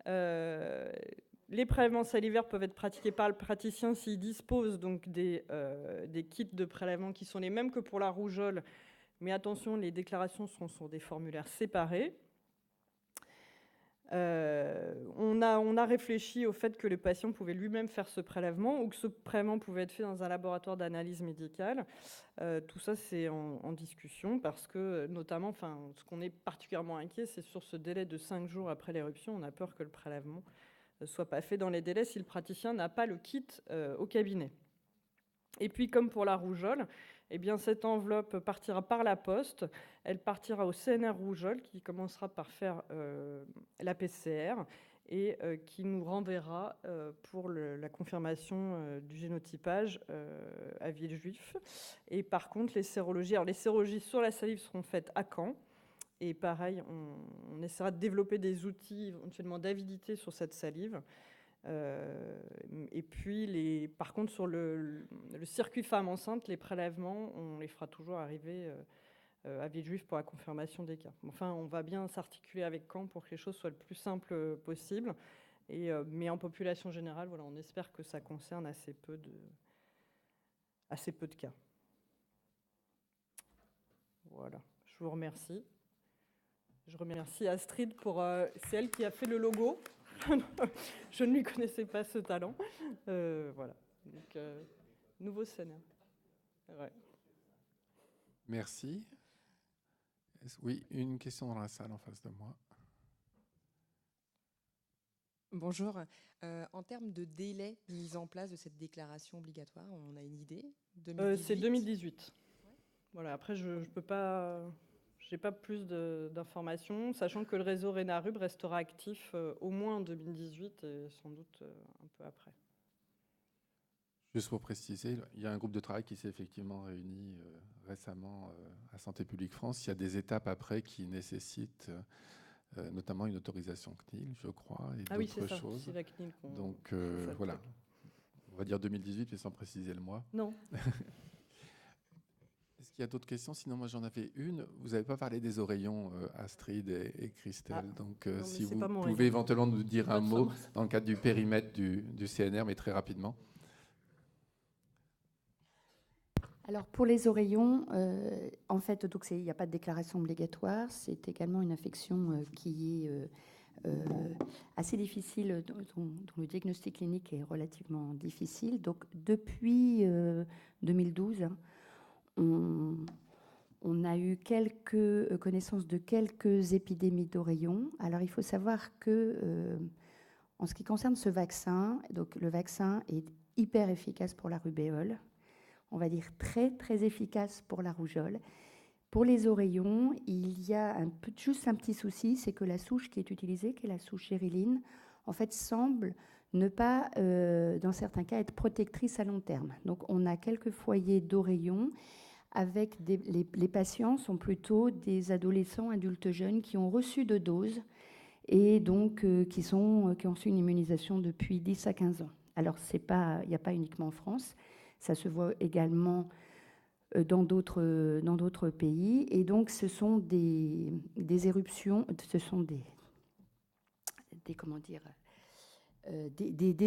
Les prélèvements salivaires peuvent être pratiqués par le praticien s'il dispose donc des kits de prélèvement qui sont les mêmes que pour la rougeole. Mais attention, les déclarations seront sur des formulaires séparés. On a réfléchi au fait que le patient pouvait lui-même faire ce prélèvement ou que ce prélèvement pouvait être fait dans un laboratoire d'analyse médicale. Tout ça, c'est en discussion parce que, notamment, ce qu'on est particulièrement inquiet, c'est sur ce délai de 5 jours après l'éruption. On a peur que le prélèvement ne soit pas fait dans les délais si le praticien n'a pas le kit au cabinet. Et puis, comme pour la rougeole, eh bien, cette enveloppe partira par la poste. Elle partira au CNR rougeole, qui commencera par faire la PCR et qui nous renverra pour la confirmation du génotypage à Villejuif. Et par contre, les sérologies sur la salive seront faites à Caen. Et pareil, on essaiera de développer des outils éventuellement d'avidité sur cette salive. Et puis, par contre, sur le circuit femme enceinte, les prélèvements, on les fera toujours arriver à Villejuif pour la confirmation des cas. Enfin, on va bien s'articuler avec Caen pour que les choses soient le plus simples possible. Mais en population générale, voilà, on espère que ça concerne assez peu de cas. Voilà, je vous remercie. Je remercie Astrid c'est elle qui a fait le logo. Je ne lui connaissais pas ce talent. Voilà. Donc, nouveau scénario. Ouais. Merci. Oui, une question dans la salle en face de moi. Bonjour. En termes de délai de mise en place de cette déclaration obligatoire, on a une idée? 2018. C'est 2018. Ouais. Voilà. Après, je peux pas. J'ai pas plus d'informations, sachant que le réseau Rénarub restera actif au moins en 2018 et sans doute un peu après. Juste pour préciser, il y a un groupe de travail qui s'est effectivement réuni récemment à Santé publique France. Il y a des étapes après qui nécessitent notamment une autorisation CNIL, je crois, et d'autres choses. C'est la CNIL Donc voilà, on va dire 2018, mais sans préciser le mois. Non. Est-ce qu'il y a d'autres questions? Sinon, moi, j'en avais une. Vous n'avez pas parlé des oreillons, Astrid et Christelle. Donc, non, si vous pouvez raison. Éventuellement nous dire un mot dans le cadre du périmètre du CNR, mais très rapidement. Alors, pour les oreillons, en fait, il n'y a pas de déclaration obligatoire. C'est également une infection qui est assez difficile, dont le diagnostic clinique est relativement difficile. Donc, depuis 2012, on a eu quelques connaissances de quelques épidémies d'oreillons. Alors, il faut savoir que, en ce qui concerne ce vaccin, donc le vaccin est hyper efficace pour la rubéole. On va dire très, très efficace pour la rougeole. Pour les oreillons, il y a juste un petit souci, c'est que la souche qui est utilisée, qui est la souche gériline, en fait, semble ne pas, dans certains cas, être protectrice à long terme. Donc, on a quelques foyers d'oreillons avec les patients sont plutôt des adolescents, adultes jeunes qui ont reçu 2 doses et donc qui ont reçu une immunisation depuis 10 à 15 ans. Alors, il n'y a pas uniquement en France. Ça se voit également dans d'autres pays. Et donc, ce sont des éruptions, ce sont des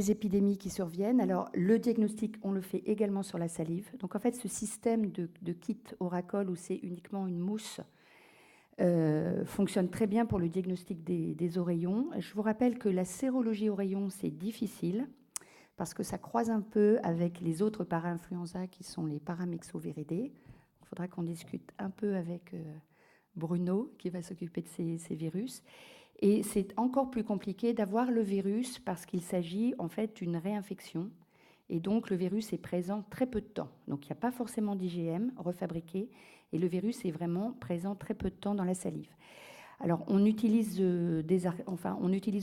épidémies qui surviennent. Alors, le diagnostic, on le fait également sur la salive. Donc, en fait, ce système de kit Oracol, où c'est uniquement une mousse, fonctionne très bien pour le diagnostic des oreillons. Je vous rappelle que la sérologie oreillon, c'est difficile, parce que ça croise un peu avec les autres para-influenza qui sont les paramyxoviridés. Il faudra qu'on discute un peu avec Bruno, qui va s'occuper de ces virus. Et c'est encore plus compliqué d'avoir le virus parce qu'il s'agit en fait d'une réinfection. Et donc le virus est présent très peu de temps. Donc il n'y a pas forcément d'IgM refabriqué. Et le virus est vraiment présent très peu de temps dans la salive. Alors, on utilise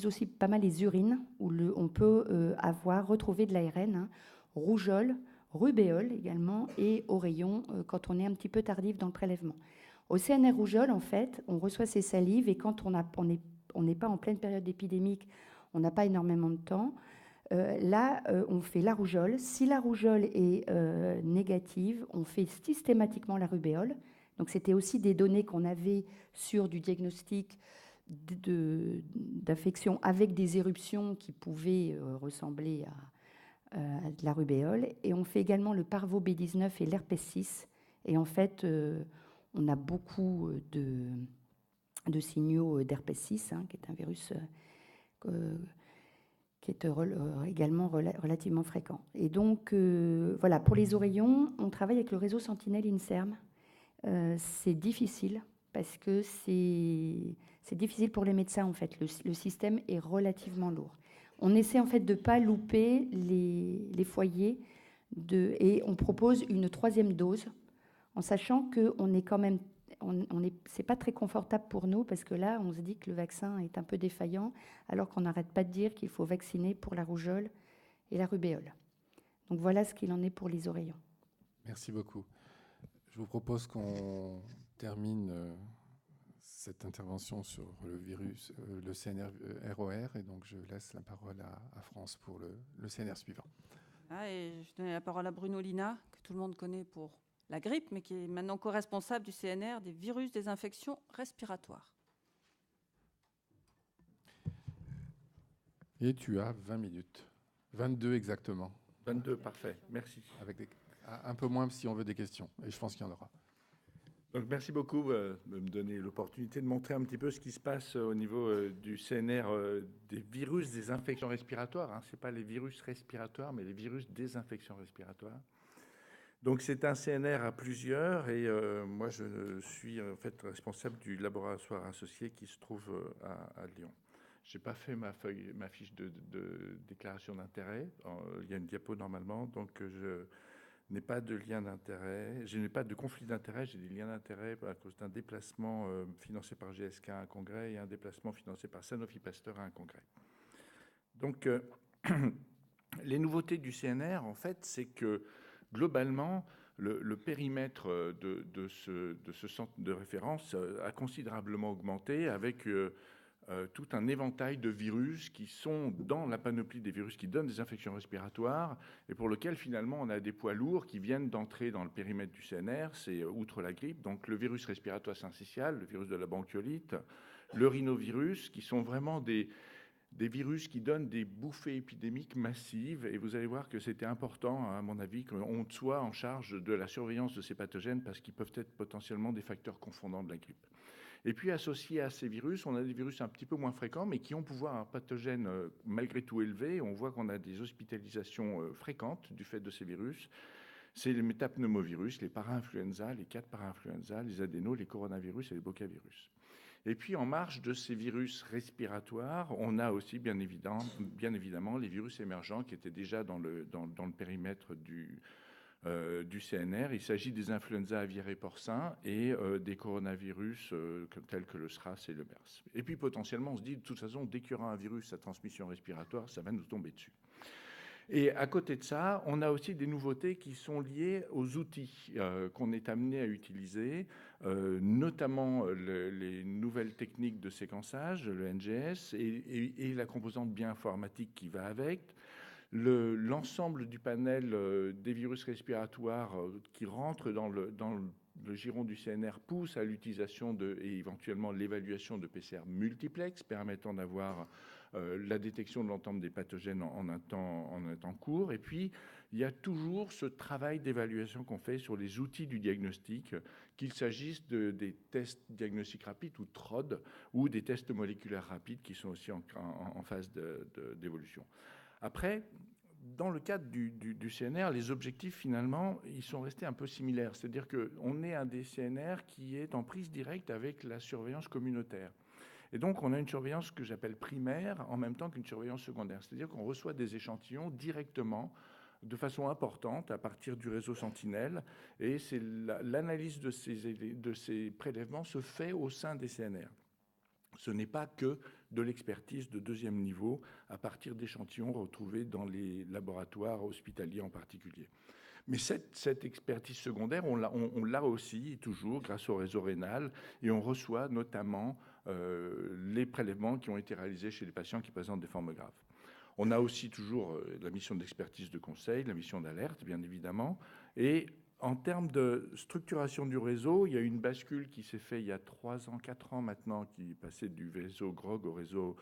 aussi pas mal les urines, où on peut retrouver de l'ARN, rougeole, rubéole également, et oreillon, quand on est un petit peu tardif dans le prélèvement. Au CNR rougeole, en fait, on reçoit ces salives, et quand on n'est pas en pleine période épidémique, on n'a pas énormément de temps, on fait la rougeole. Si la rougeole est négative, on fait systématiquement la rubéole. Donc, c'était aussi des données qu'on avait sur du diagnostic d'infection avec des éruptions qui pouvaient ressembler à de la rubéole. Et on fait également le parvo B19 et l'herpès 6. Et en fait, on a beaucoup de signaux d'herpès 6, qui est un virus qui est également relativement fréquent. Et donc, voilà, pour les oreillons, on travaille avec le réseau Sentinelle-INSERM. C'est difficile parce que c'est difficile pour les médecins, en fait. Le système est relativement lourd. On essaie, en fait, de ne pas louper les foyers et on propose une 3e dose, en sachant qu'on est quand même, c'est pas très confortable pour nous, parce que là, on se dit que le vaccin est un peu défaillant, alors qu'on n'arrête pas de dire qu'il faut vacciner pour la rougeole et la rubéole. Donc voilà ce qu'il en est pour les oreillons. Merci beaucoup. Je vous propose qu'on termine cette intervention sur le virus, le CNR-ROR, et donc je laisse la parole à France pour le CNR suivant. Et je donne la parole à Bruno Lina, que tout le monde connaît pour la grippe, mais qui est maintenant co-responsable du CNR des virus des infections respiratoires. Et tu as 20 minutes. 22 exactement. 22, parfait. Merci. Avec un peu moins si on veut des questions. Et je pense qu'il y en aura. Donc, merci beaucoup de me donner l'opportunité de montrer un petit peu ce qui se passe au niveau du CNR des virus des infections respiratoires. Hein. Ce n'est pas les virus respiratoires, mais les virus des infections respiratoires. Donc, c'est un CNR à plusieurs. Et moi, je suis en fait responsable du laboratoire associé qui se trouve à Lyon. Je n'ai pas fait ma fiche de déclaration d'intérêt. Il y a une diapo normalement, donc je n'ai pas de lien d'intérêt. Je n'ai pas de conflit d'intérêt, j'ai des liens d'intérêt à cause d'un déplacement financé par GSK à un congrès et un déplacement financé par Sanofi Pasteur à un congrès. Donc, les nouveautés du CNR, en fait, c'est que globalement, le périmètre de ce centre de référence a considérablement augmenté avec tout un éventail de virus qui sont dans la panoplie des virus qui donnent des infections respiratoires et pour lequel finalement on a des poids lourds qui viennent d'entrer dans le périmètre du CNR, c'est outre la grippe, donc le virus respiratoire syncytial, le virus de la bronchiolite, le rhinovirus, qui sont vraiment des virus qui donnent des bouffées épidémiques massives. Et vous allez voir que c'était important, à mon avis, qu'on soit en charge de la surveillance de ces pathogènes parce qu'ils peuvent être potentiellement des facteurs confondants de la grippe. Et puis, associés à ces virus, on a des virus un petit peu moins fréquents, mais qui ont pouvoir pathogène malgré tout élevé. On voit qu'on a des hospitalisations fréquentes du fait de ces virus. C'est les métapneumovirus, les para-influenza, les 4 para-influenza, les adénos, les coronavirus et les bocavirus. Et puis, en marge de ces virus respiratoires, on a aussi, bien évidemment, les virus émergents qui étaient déjà dans le périmètre du CNR. Il s'agit des influenza aviaires et porcins et des coronavirus tels que le SRAS et le MERS. Et puis potentiellement, on se dit, de toute façon, dès qu'il y aura un virus à transmission respiratoire, ça va nous tomber dessus. Et à côté de ça, on a aussi des nouveautés qui sont liées aux outils qu'on est amené à utiliser, notamment les nouvelles techniques de séquençage, le NGS, et la composante bioinformatique qui va avec. L'ensemble du panel des virus respiratoires qui rentrent dans le giron du CNR pousse à l'utilisation et éventuellement l'évaluation de PCR multiplex permettant d'avoir la détection de l'ensemble des pathogènes en un temps court. Et puis, il y a toujours ce travail d'évaluation qu'on fait sur les outils du diagnostic, qu'il s'agisse des tests diagnostiques rapides ou TROD, ou des tests moléculaires rapides qui sont aussi en phase d'évolution. Après, dans le cadre du CNR, les objectifs, finalement, ils sont restés un peu similaires. C'est-à-dire qu'on est un des CNR qui est en prise directe avec la surveillance communautaire. Et donc, on a une surveillance que j'appelle primaire en même temps qu'une surveillance secondaire. C'est-à-dire qu'on reçoit des échantillons directement, de façon importante, à partir du réseau Sentinelle. Et l'analyse de ces prélèvements se fait au sein des CNR. Ce n'est pas que de l'expertise de deuxième niveau à partir d'échantillons retrouvés dans les laboratoires hospitaliers en particulier. Mais cette expertise secondaire, on l'a aussi toujours grâce au réseau rénal et on reçoit notamment les prélèvements qui ont été réalisés chez les patients qui présentent des formes graves. On a aussi toujours la mission d'expertise de conseil, la mission d'alerte, bien évidemment. Et en termes de structuration du réseau, il y a une bascule qui s'est faite il y a 3 ans, 4 ans maintenant, qui est passée du réseau GROG au réseau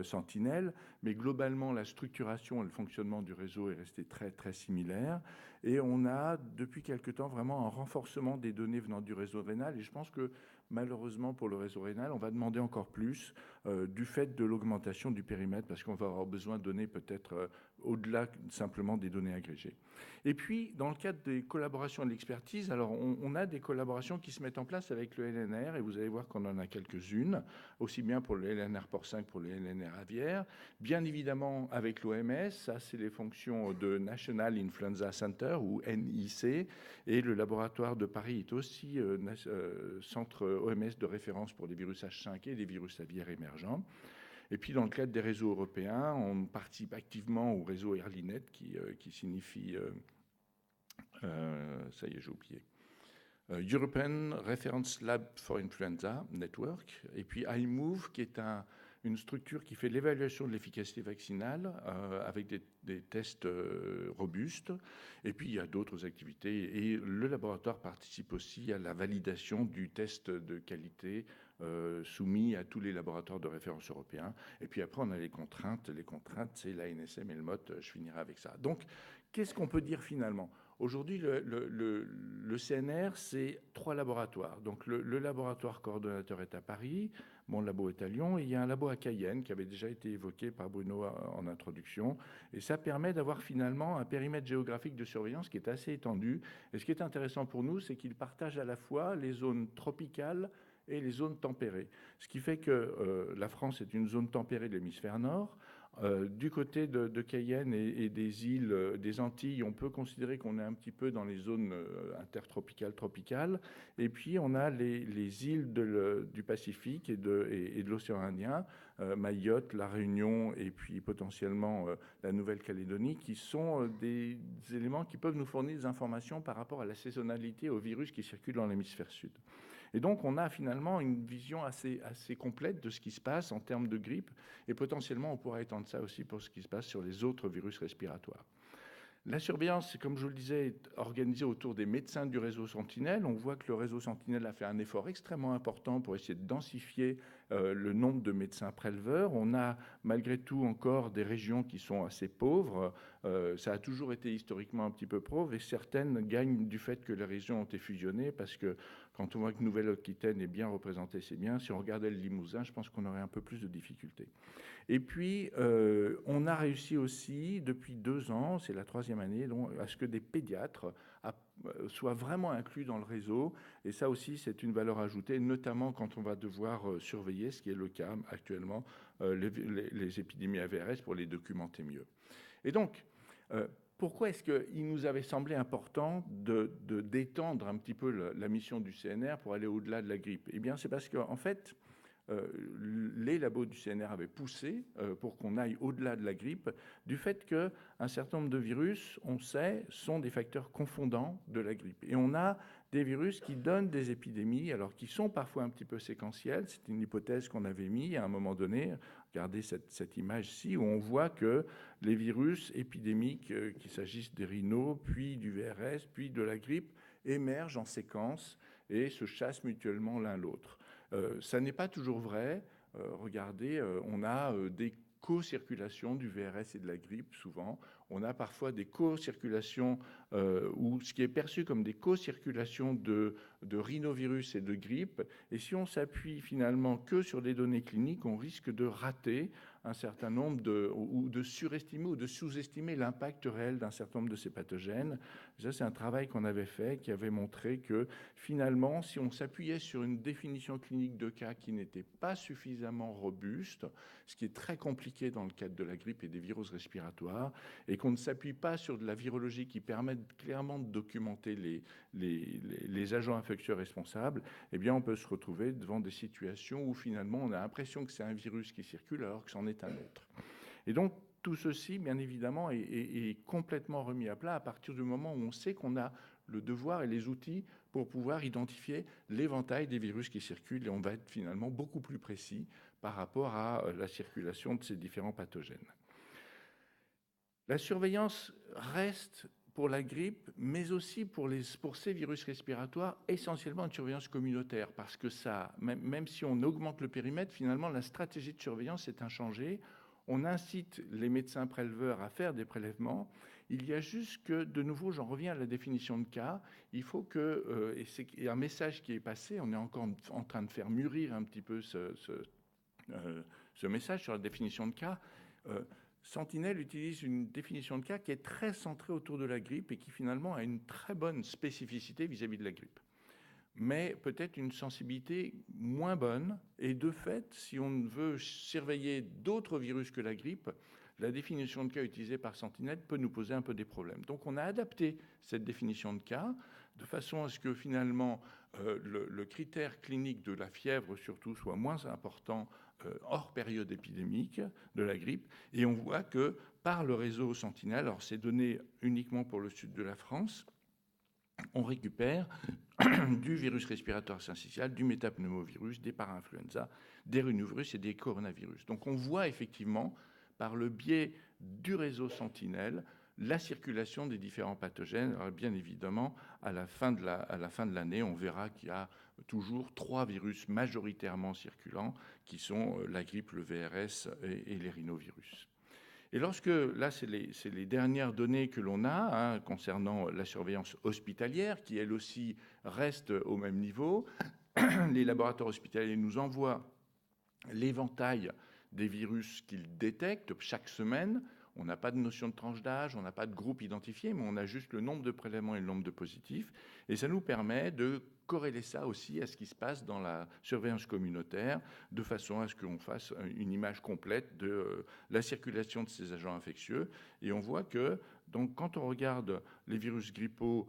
Sentinelle. Mais globalement, la structuration et le fonctionnement du réseau est resté très, très similaire. Et on a, depuis quelque temps, vraiment un renforcement des données venant du réseau rénal. Et je pense que, malheureusement, pour le réseau rénal, on va demander encore plus du fait de l'augmentation du périmètre, parce qu'on va avoir besoin de données peut-être au-delà simplement des données agrégées. Et puis, dans le cadre des collaborations et de l'expertise, alors on a des collaborations qui se mettent en place avec le LNR, et vous allez voir qu'on en a quelques-unes, aussi bien pour le LNR porcin que pour le LNR CNR aviaire, bien évidemment avec l'OMS, ça c'est les fonctions de National Influenza Center ou NIC, et le laboratoire de Paris est aussi centre OMS de référence pour les virus H5 et les virus aviaires émergents. Et puis, dans le cadre des réseaux européens, on participe activement au réseau ERLINET, qui signifie... ça y est, j'ai oublié. European Reference Lab for Influenza Network. Et puis, iMove, qui est une structure qui fait l'évaluation de l'efficacité vaccinale avec des tests robustes. Et puis, il y a d'autres activités. Et le laboratoire participe aussi à la validation du test de qualité soumis à tous les laboratoires de référence européens. Et puis après, on a les contraintes. Les contraintes, c'est l'ANSM et le MOT. Je finirai avec ça. Donc, qu'est-ce qu'on peut dire finalement ? Aujourd'hui, le CNR, c'est 3 laboratoires. Donc, le laboratoire coordonnateur est à Paris, mon labo est à Lyon, et il y a un labo à Cayenne qui avait déjà été évoqué par Bruno en introduction. Et ça permet d'avoir finalement un périmètre géographique de surveillance qui est assez étendu. Et ce qui est intéressant pour nous, c'est qu'il partage à la fois les zones tropicales et les zones tempérées. Ce qui fait que la France est une zone tempérée de l'hémisphère nord. Du côté de Cayenne et des îles, des Antilles, on peut considérer qu'on est un petit peu dans les zones intertropicales, tropicales. Et puis, on a les îles du Pacifique et de l'océan Indien, Mayotte, La Réunion et puis potentiellement la Nouvelle-Calédonie, qui sont des éléments qui peuvent nous fournir des informations par rapport à la saisonnalité, aux virus qui circulent dans l'hémisphère sud. Et donc, on a finalement une vision assez complète de ce qui se passe en termes de grippe. Et potentiellement, on pourra étendre ça aussi pour ce qui se passe sur les autres virus respiratoires. La surveillance, comme je vous le disais, est organisée autour des médecins du réseau Sentinelle. On voit que le réseau Sentinelle a fait un effort extrêmement important pour essayer de densifier le nombre de médecins préleveurs. On a malgré tout encore des régions qui sont assez pauvres. Ça a toujours été historiquement un petit peu pauvre et certaines gagnent du fait que les régions ont été fusionnées parce que quand on voit que Nouvelle-Aquitaine est bien représentée, c'est bien. Si on regardait le Limousin, je pense qu'on aurait un peu plus de difficultés. Et puis, on a réussi aussi, depuis 2 ans, c'est la 3e année, donc, à ce que des pédiatres soient vraiment inclus dans le réseau. Et ça aussi, c'est une valeur ajoutée, notamment quand on va devoir surveiller, ce qui est le cas actuellement, les épidémies AVRS pour les documenter mieux. Et donc, pourquoi est-ce qu'il nous avait semblé important d'étendre un petit peu la mission du CNR pour aller au-delà de la grippe ? Eh bien, c'est parce qu'en fait, les labos du CNR avaient poussé pour qu'on aille au-delà de la grippe, du fait qu'un certain nombre de virus, on sait, sont des facteurs confondants de la grippe. Et on a des virus qui donnent des épidémies, alors qui sont parfois un petit peu séquentielles. C'est une hypothèse qu'on avait mise à un moment donné. Regardez cette image-ci, où on voit que les virus épidémiques, qu'il s'agisse des rhinos, puis du VRS, puis de la grippe, émergent en séquence et se chassent mutuellement l'un l'autre. Ça n'est pas toujours vrai. Regardez, on a des co-circulations du VRS et de la grippe, souvent. On a parfois des co-circulations, ou ce qui est perçu comme des co-circulations de rhinovirus et de grippe. Et si on s'appuie finalement que sur des données cliniques, on risque de rater un certain nombre ou de surestimer ou de sous-estimer l'impact réel d'un certain nombre de ces pathogènes. Ça, c'est un travail qu'on avait fait, qui avait montré que finalement, si on s'appuyait sur une définition clinique de cas qui n'était pas suffisamment robuste, ce qui est très compliqué dans le cadre de la grippe et des virus respiratoires, et qu'on ne s'appuie pas sur de la virologie qui permet clairement de documenter les agents infectieux responsables, eh bien, on peut se retrouver devant des situations où finalement, on a l'impression que c'est un virus qui circule alors que c'en est un autre. Et donc, tout ceci, bien évidemment, est complètement remis à plat à partir du moment où on sait qu'on a le devoir et les outils pour pouvoir identifier l'éventail des virus qui circulent, et on va être finalement beaucoup plus précis par rapport à la circulation de ces différents pathogènes. La surveillance reste pour la grippe, mais aussi pour ces virus respiratoires, essentiellement une surveillance communautaire, parce que ça, même si on augmente le périmètre, finalement, la stratégie de surveillance est inchangée. On incite les médecins préleveurs à faire des prélèvements. Il y a juste que, de nouveau, j'en reviens à la définition de cas, il faut que, et c'est un message qui est passé, on est encore en train de faire mûrir un petit peu ce message sur la définition de cas. Sentinelle utilise une définition de cas qui est très centrée autour de la grippe et qui finalement a une très bonne spécificité vis-à-vis de la grippe. mais peut-être une sensibilité moins bonne. Et de fait, si on veut surveiller d'autres virus que la grippe, la définition de cas utilisée par Sentinelle peut nous poser un peu des problèmes. Donc on a adapté cette définition de cas de façon à ce que finalement le critère clinique de la fièvre surtout soit moins important hors période épidémique de la grippe. Et on voit que par le réseau Sentinelle, alors c'est donné uniquement pour le sud de la France, on récupère du virus respiratoire syncytial, du métapneumovirus, des parainfluenza, des rhinovirus et des coronavirus. Donc on voit effectivement, par le biais du réseau Sentinelle, la circulation des différents pathogènes. Alors, bien évidemment, à la fin de l'année, on verra qu'il y a toujours 3 virus majoritairement circulants, qui sont la grippe, le VRS et les rhinovirus. Et lorsque, là, c'est les dernières données que l'on a concernant la surveillance hospitalière, qui elle aussi reste au même niveau. Les laboratoires hospitaliers nous envoient l'éventail des virus qu'ils détectent chaque semaine. On n'a pas de notion de tranche d'âge, on n'a pas de groupe identifié, mais on a juste le nombre de prélèvements et le nombre de positifs. Et ça nous permet de corréler ça aussi à ce qui se passe dans la surveillance communautaire, de façon à ce qu'on fasse une image complète de la circulation de ces agents infectieux. Et on voit que, donc, quand on regarde les virus grippaux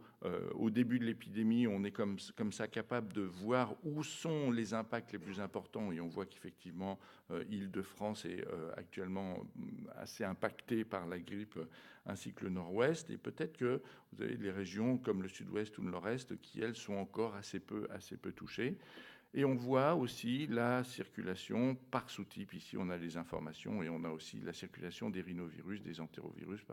au début de l'épidémie, on est comme ça capable de voir où sont les impacts les plus importants. Et on voit qu'effectivement, Île-de-France est actuellement assez impactée par la grippe, ainsi que le nord-ouest. Et peut-être que vous avez des régions comme le sud-ouest ou le nord-est qui, elles, sont encore assez peu touchées. Et on voit aussi la circulation par sous-type. Ici, on a les informations et on a aussi la circulation des rhinovirus, des entérovirus,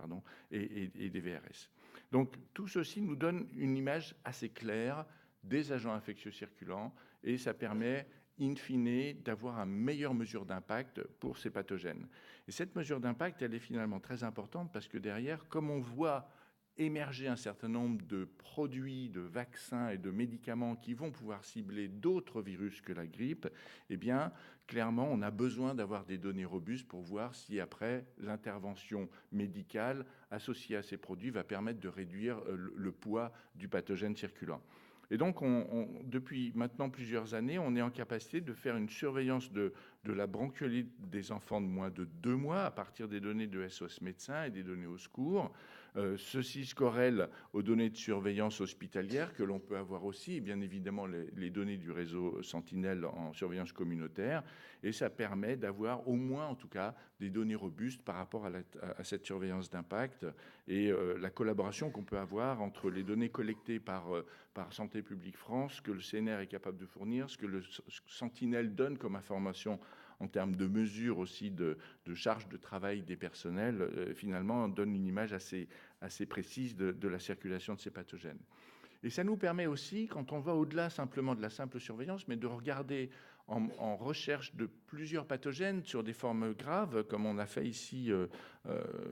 et des VRS. Donc, tout ceci nous donne une image assez claire des agents infectieux circulants et ça permet, in fine, d'avoir une meilleure mesure d'impact pour ces pathogènes. Et cette mesure d'impact, elle est finalement très importante parce que derrière, comme on voit émerger un certain nombre de produits, de vaccins et de médicaments qui vont pouvoir cibler d'autres virus que la grippe, eh bien, clairement, on a besoin d'avoir des données robustes pour voir si, après, l'intervention médicale associée à ces produits va permettre de réduire le poids du pathogène circulant. Et donc, depuis maintenant plusieurs années, on est en capacité de faire une surveillance de la bronchiolite des enfants de moins de 2 mois à partir des données de SOS Médecins et des données au secours. Ceci se corrèle aux données de surveillance hospitalière que l'on peut avoir aussi, et bien évidemment les données du réseau Sentinelle en surveillance communautaire, et ça permet d'avoir au moins, en tout cas, des données robustes par rapport à cette surveillance d'impact et la collaboration qu'on peut avoir entre les données collectées par Santé publique France, que le CNR est capable de fournir, ce que le Sentinelle donne comme information en termes de mesures aussi de charge de travail des personnels, finalement, donne une image assez précise de la circulation de ces pathogènes. Et ça nous permet aussi, quand on va au-delà simplement de la simple surveillance, mais de regarder en recherche de plusieurs pathogènes sur des formes graves, comme on a fait ici,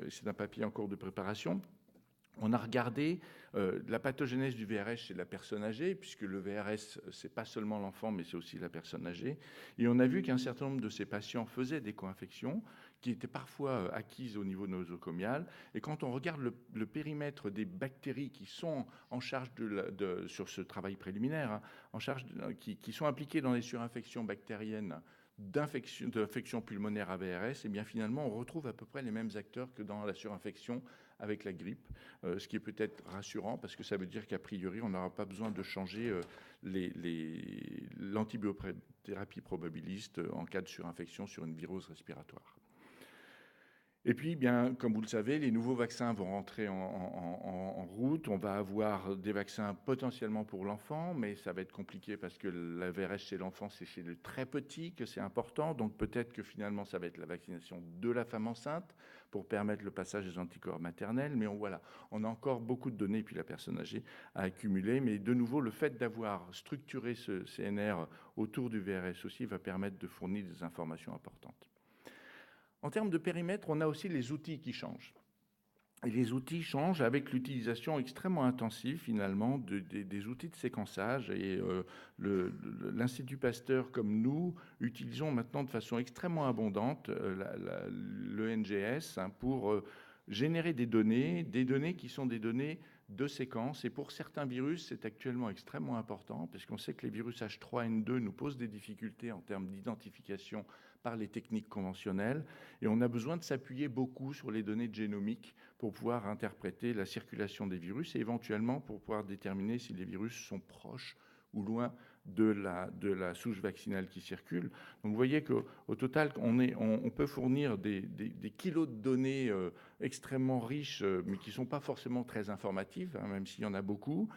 c'est un papier en cours de préparation. On a regardé la pathogénèse du VRS chez la personne âgée, puisque le VRS, ce n'est pas seulement l'enfant, mais c'est aussi la personne âgée. Et on a vu qu'un certain nombre de ces patients faisaient des co-infections qui étaient parfois acquises au niveau nosocomial. Et quand on regarde le périmètre des bactéries qui sont en charge sur ce travail préliminaire, qui sont impliquées dans les surinfections bactériennes d'infection pulmonaire à VRS, et bien finalement, on retrouve à peu près les mêmes acteurs que dans la surinfection avec la grippe, ce qui est peut-être rassurant parce que ça veut dire qu'a priori, on n'aura pas besoin de changer l'antibiothérapie probabiliste en cas de surinfection sur une virose respiratoire. Et puis, bien, comme vous le savez, les nouveaux vaccins vont rentrer en route. On va avoir des vaccins potentiellement pour l'enfant, mais ça va être compliqué parce que la VRS chez l'enfant, c'est chez le très petit que c'est important. Donc peut-être que finalement, ça va être la vaccination de la femme enceinte pour permettre le passage des anticorps maternels. Mais on a encore beaucoup de données, puis la personne âgée à accumuler. Mais de nouveau, le fait d'avoir structuré ce CNR autour du VRS aussi va permettre de fournir des informations importantes. En termes de périmètre, on a aussi les outils qui changent. Et les outils changent avec l'utilisation extrêmement intensive, finalement, des outils de séquençage. Et l'Institut Pasteur, comme nous, utilisons maintenant de façon extrêmement abondante le NGS pour générer des données qui sont des données de séquences. Et pour certains virus, c'est actuellement extrêmement important, parce qu'on sait que les virus H3N2 nous posent des difficultés en termes d'identification par les techniques conventionnelles. Et on a besoin de s'appuyer beaucoup sur les données génomiques pour pouvoir interpréter la circulation des virus et éventuellement pour pouvoir déterminer si les virus sont proches ou loin de la souche vaccinale qui circule. Donc vous voyez qu'au total, on peut fournir des kilos de données extrêmement riches, mais qui ne sont pas forcément très informatives, hein, même s'il y en a beaucoup.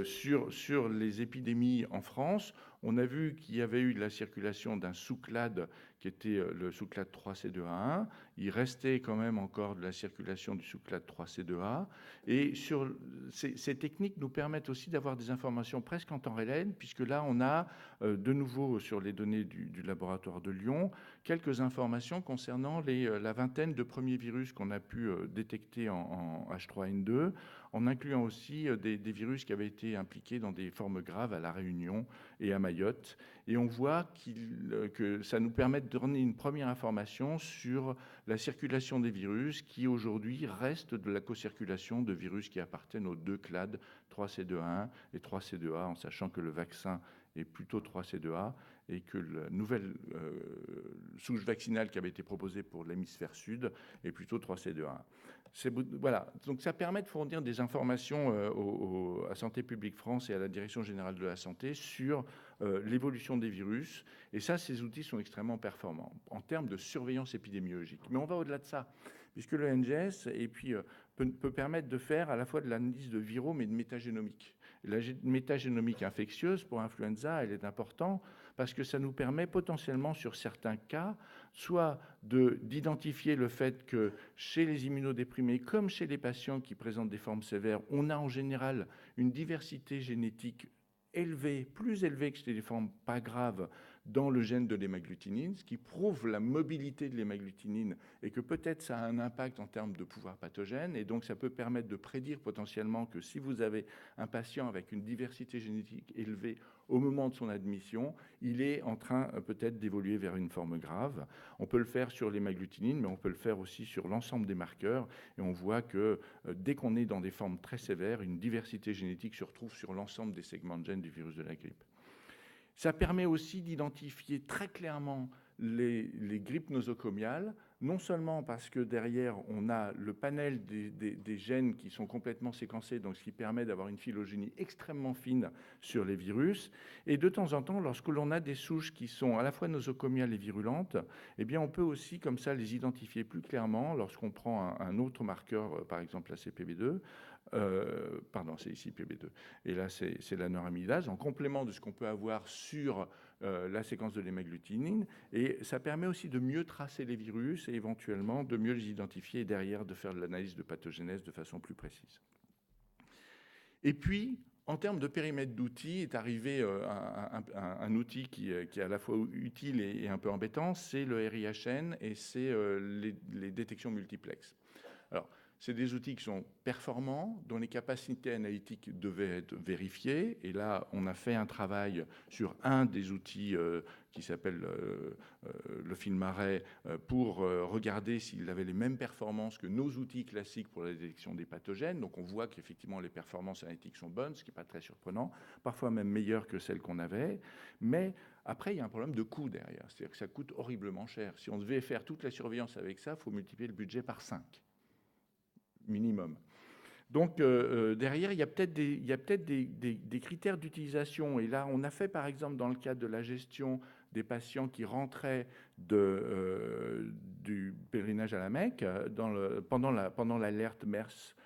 Sur les épidémies en France, on a vu qu'il y avait eu de la circulation d'un sous-clade qui était le sous-clade 3C2A1. Il restait quand même encore de la circulation du sous-clade 3C2A. Et ces techniques nous permettent aussi d'avoir des informations presque en temps réel, puisque là, on a de nouveau sur les données du laboratoire de Lyon, quelques informations concernant la vingtaine de premiers virus qu'on a pu détecter en H3N2, en incluant aussi des virus qui avaient été impliqués dans des formes graves à La Réunion et à Mayotte. Et on voit que ça nous permet de donner une première information sur la circulation des virus qui aujourd'hui reste de la co-circulation de virus qui appartiennent aux deux clades 3C2A1 et 3C2A, en sachant que le vaccin est plutôt 3C2A et que la nouvelle souche vaccinale qui avait été proposée pour l'hémisphère sud est plutôt 3C2A1. Voilà, donc ça permet de fournir des informations à Santé publique France et à la Direction générale de la santé sur l'évolution des virus. Et ça, ces outils sont extrêmement performants en termes de surveillance épidémiologique. Mais on va au-delà de ça, puisque le NGS peut permettre de faire à la fois de l'analyse de viraux, mais de métagénomique. Et la métagénomique infectieuse pour influenza, elle est importante parce que ça nous permet potentiellement, sur certains cas, soit d'identifier le fait que chez les immunodéprimés, comme chez les patients qui présentent des formes sévères, on a en général une diversité génétique élevée, plus élevée que chez les formes pas graves, dans le gène de l'hémagglutinine, ce qui prouve la mobilité de l'hémagglutinine et que peut-être ça a un impact en termes de pouvoir pathogène. Et donc, ça peut permettre de prédire potentiellement que si vous avez un patient avec une diversité génétique élevée au moment de son admission, il est en train peut-être d'évoluer vers une forme grave. On peut le faire sur l'hémagglutinine, mais on peut le faire aussi sur l'ensemble des marqueurs. Et on voit que dès qu'on est dans des formes très sévères, une diversité génétique se retrouve sur l'ensemble des segments de gènes du virus de la grippe. Ça permet aussi d'identifier très clairement les grippes nosocomiales, non seulement parce que derrière, on a le panel des gènes qui sont complètement séquencés, donc ce qui permet d'avoir une phylogénie extrêmement fine sur les virus. Et de temps en temps, lorsque l'on a des souches qui sont à la fois nosocomiales et virulentes, eh bien, on peut aussi comme ça les identifier plus clairement lorsqu'on prend un autre marqueur, par exemple la CPB2, pardon, c'est ici PB2. Et là, c'est la neuraminidase, en complément de ce qu'on peut avoir sur la séquence de l'hémagglutinine. Et ça permet aussi de mieux tracer les virus et éventuellement de mieux les identifier et derrière de faire de l'analyse de pathogénèse de façon plus précise. Et puis, en termes de périmètre d'outils, est arrivé un outil qui est à la fois utile et un peu embêtant, c'est le RIHN et c'est les détections multiplex. Alors, c'est des outils qui sont performants, dont les capacités analytiques devaient être vérifiées. Et là, on a fait un travail sur un des outils qui s'appelle le FilmArray pour regarder s'il avait les mêmes performances que nos outils classiques pour la détection des pathogènes. Donc, on voit qu'effectivement, les performances analytiques sont bonnes, ce qui n'est pas très surprenant, parfois même meilleures que celles qu'on avait. Mais après, il y a un problème de coût derrière. C'est-à-dire que ça coûte horriblement cher. Si on devait faire toute la surveillance avec ça, il faut multiplier le budget par 5. Minimum. Donc, derrière, il y a peut-être des critères d'utilisation. Et là, on a fait, par exemple, dans le cadre de la gestion des patients qui rentraient du pèlerinage à la Mecque, pendant l'alerte MERS,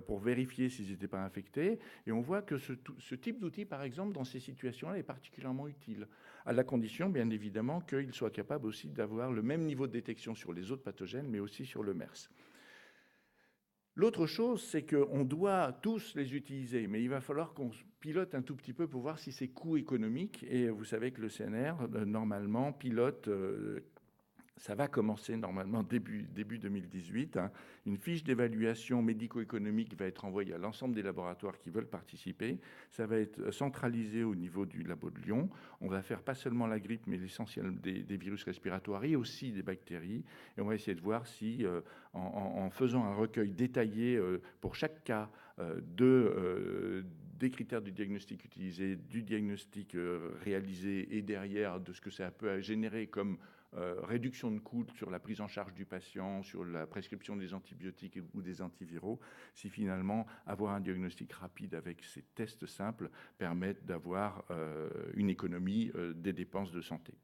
pour vérifier s'ils n'étaient pas infectés. Et on voit que ce type d'outil, par exemple, dans ces situations-là, est particulièrement utile, à la condition, bien évidemment, qu'il soit capable aussi d'avoir le même niveau de détection sur les autres pathogènes, mais aussi sur le MERS. L'autre chose, c'est qu'on doit tous les utiliser, mais il va falloir qu'on pilote un tout petit peu pour voir si c'est coût économique. Et vous savez que le CNR, normalement, pilote Ça va commencer normalement début 2018. Une fiche d'évaluation médico-économique va être envoyée à l'ensemble des laboratoires qui veulent participer. Ça va être centralisé au niveau du labo de Lyon. On va faire pas seulement la grippe, mais l'essentiel des virus respiratoires et aussi des bactéries. Et on va essayer de voir si, en faisant un recueil détaillé pour chaque cas des critères du diagnostic utilisé, du diagnostic réalisé et derrière de ce que ça peut générer comme réduction de coûts sur la prise en charge du patient, sur la prescription des antibiotiques ou des antiviraux, si finalement avoir un diagnostic rapide avec ces tests simples permet d'avoir une économie des dépenses de santé.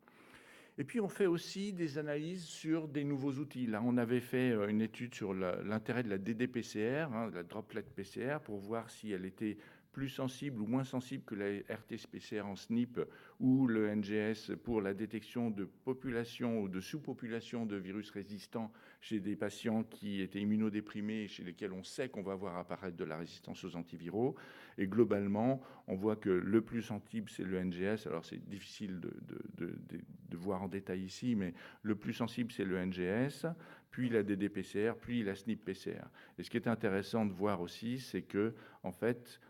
Et puis on fait aussi des analyses sur des nouveaux outils. Là, on avait fait une étude sur l'intérêt de la DDPCR, la droplet PCR, pour voir si elle était plus sensible ou moins sensible que la RT-PCR en SNP ou le NGS pour la détection de population ou de sous-population de virus résistants chez des patients qui étaient immunodéprimés et chez lesquels on sait qu'on va voir apparaître de la résistance aux antiviraux. Et globalement, on voit que le plus sensible, c'est le NGS. Alors, c'est difficile de voir en détail ici, mais le plus sensible, c'est le NGS, puis la DDPCR, puis la SNP-PCR. Et ce qui est intéressant de voir aussi, c'est que, en fait,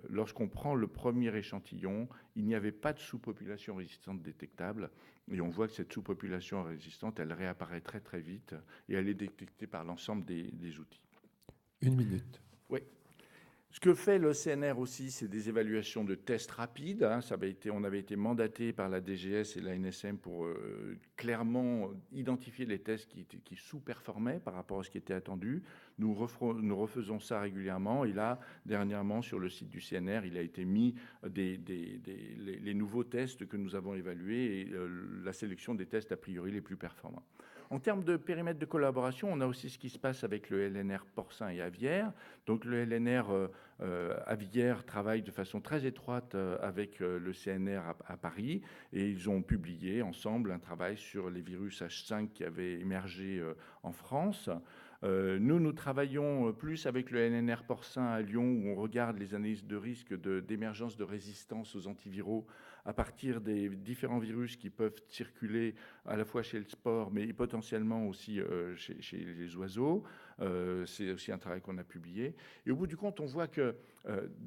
lorsqu'on prend le premier échantillon, il n'y avait pas de sous-population résistante détectable. Et on voit que cette sous-population résistante, elle réapparaît très, très vite et elle est détectée par l'ensemble des outils. 1 minute. Oui. Ce que fait le CNR aussi, c'est des évaluations de tests rapides. On avait été mandaté par la DGS et la NSM pour clairement identifier les tests qui sous-performaient par rapport à ce qui était attendu. Nous refaisons ça régulièrement. Et là, dernièrement, sur le site du CNR, il a été mis les nouveaux tests que nous avons évalués et la sélection des tests a priori les plus performants. En termes de périmètre de collaboration, on a aussi ce qui se passe avec le LNR porcin et aviaire. Donc le LNR aviaire travaille de façon très étroite avec le CNR à Paris et ils ont publié ensemble un travail sur les virus H5 qui avaient émergé en France. Nous travaillons plus avec le LNR porcin à Lyon où on regarde les analyses de risque d'émergence de résistance aux antiviraux à partir des différents virus qui peuvent circuler à la fois chez le sport, mais potentiellement aussi chez les oiseaux. C'est aussi un travail qu'on a publié. Et au bout du compte, on voit que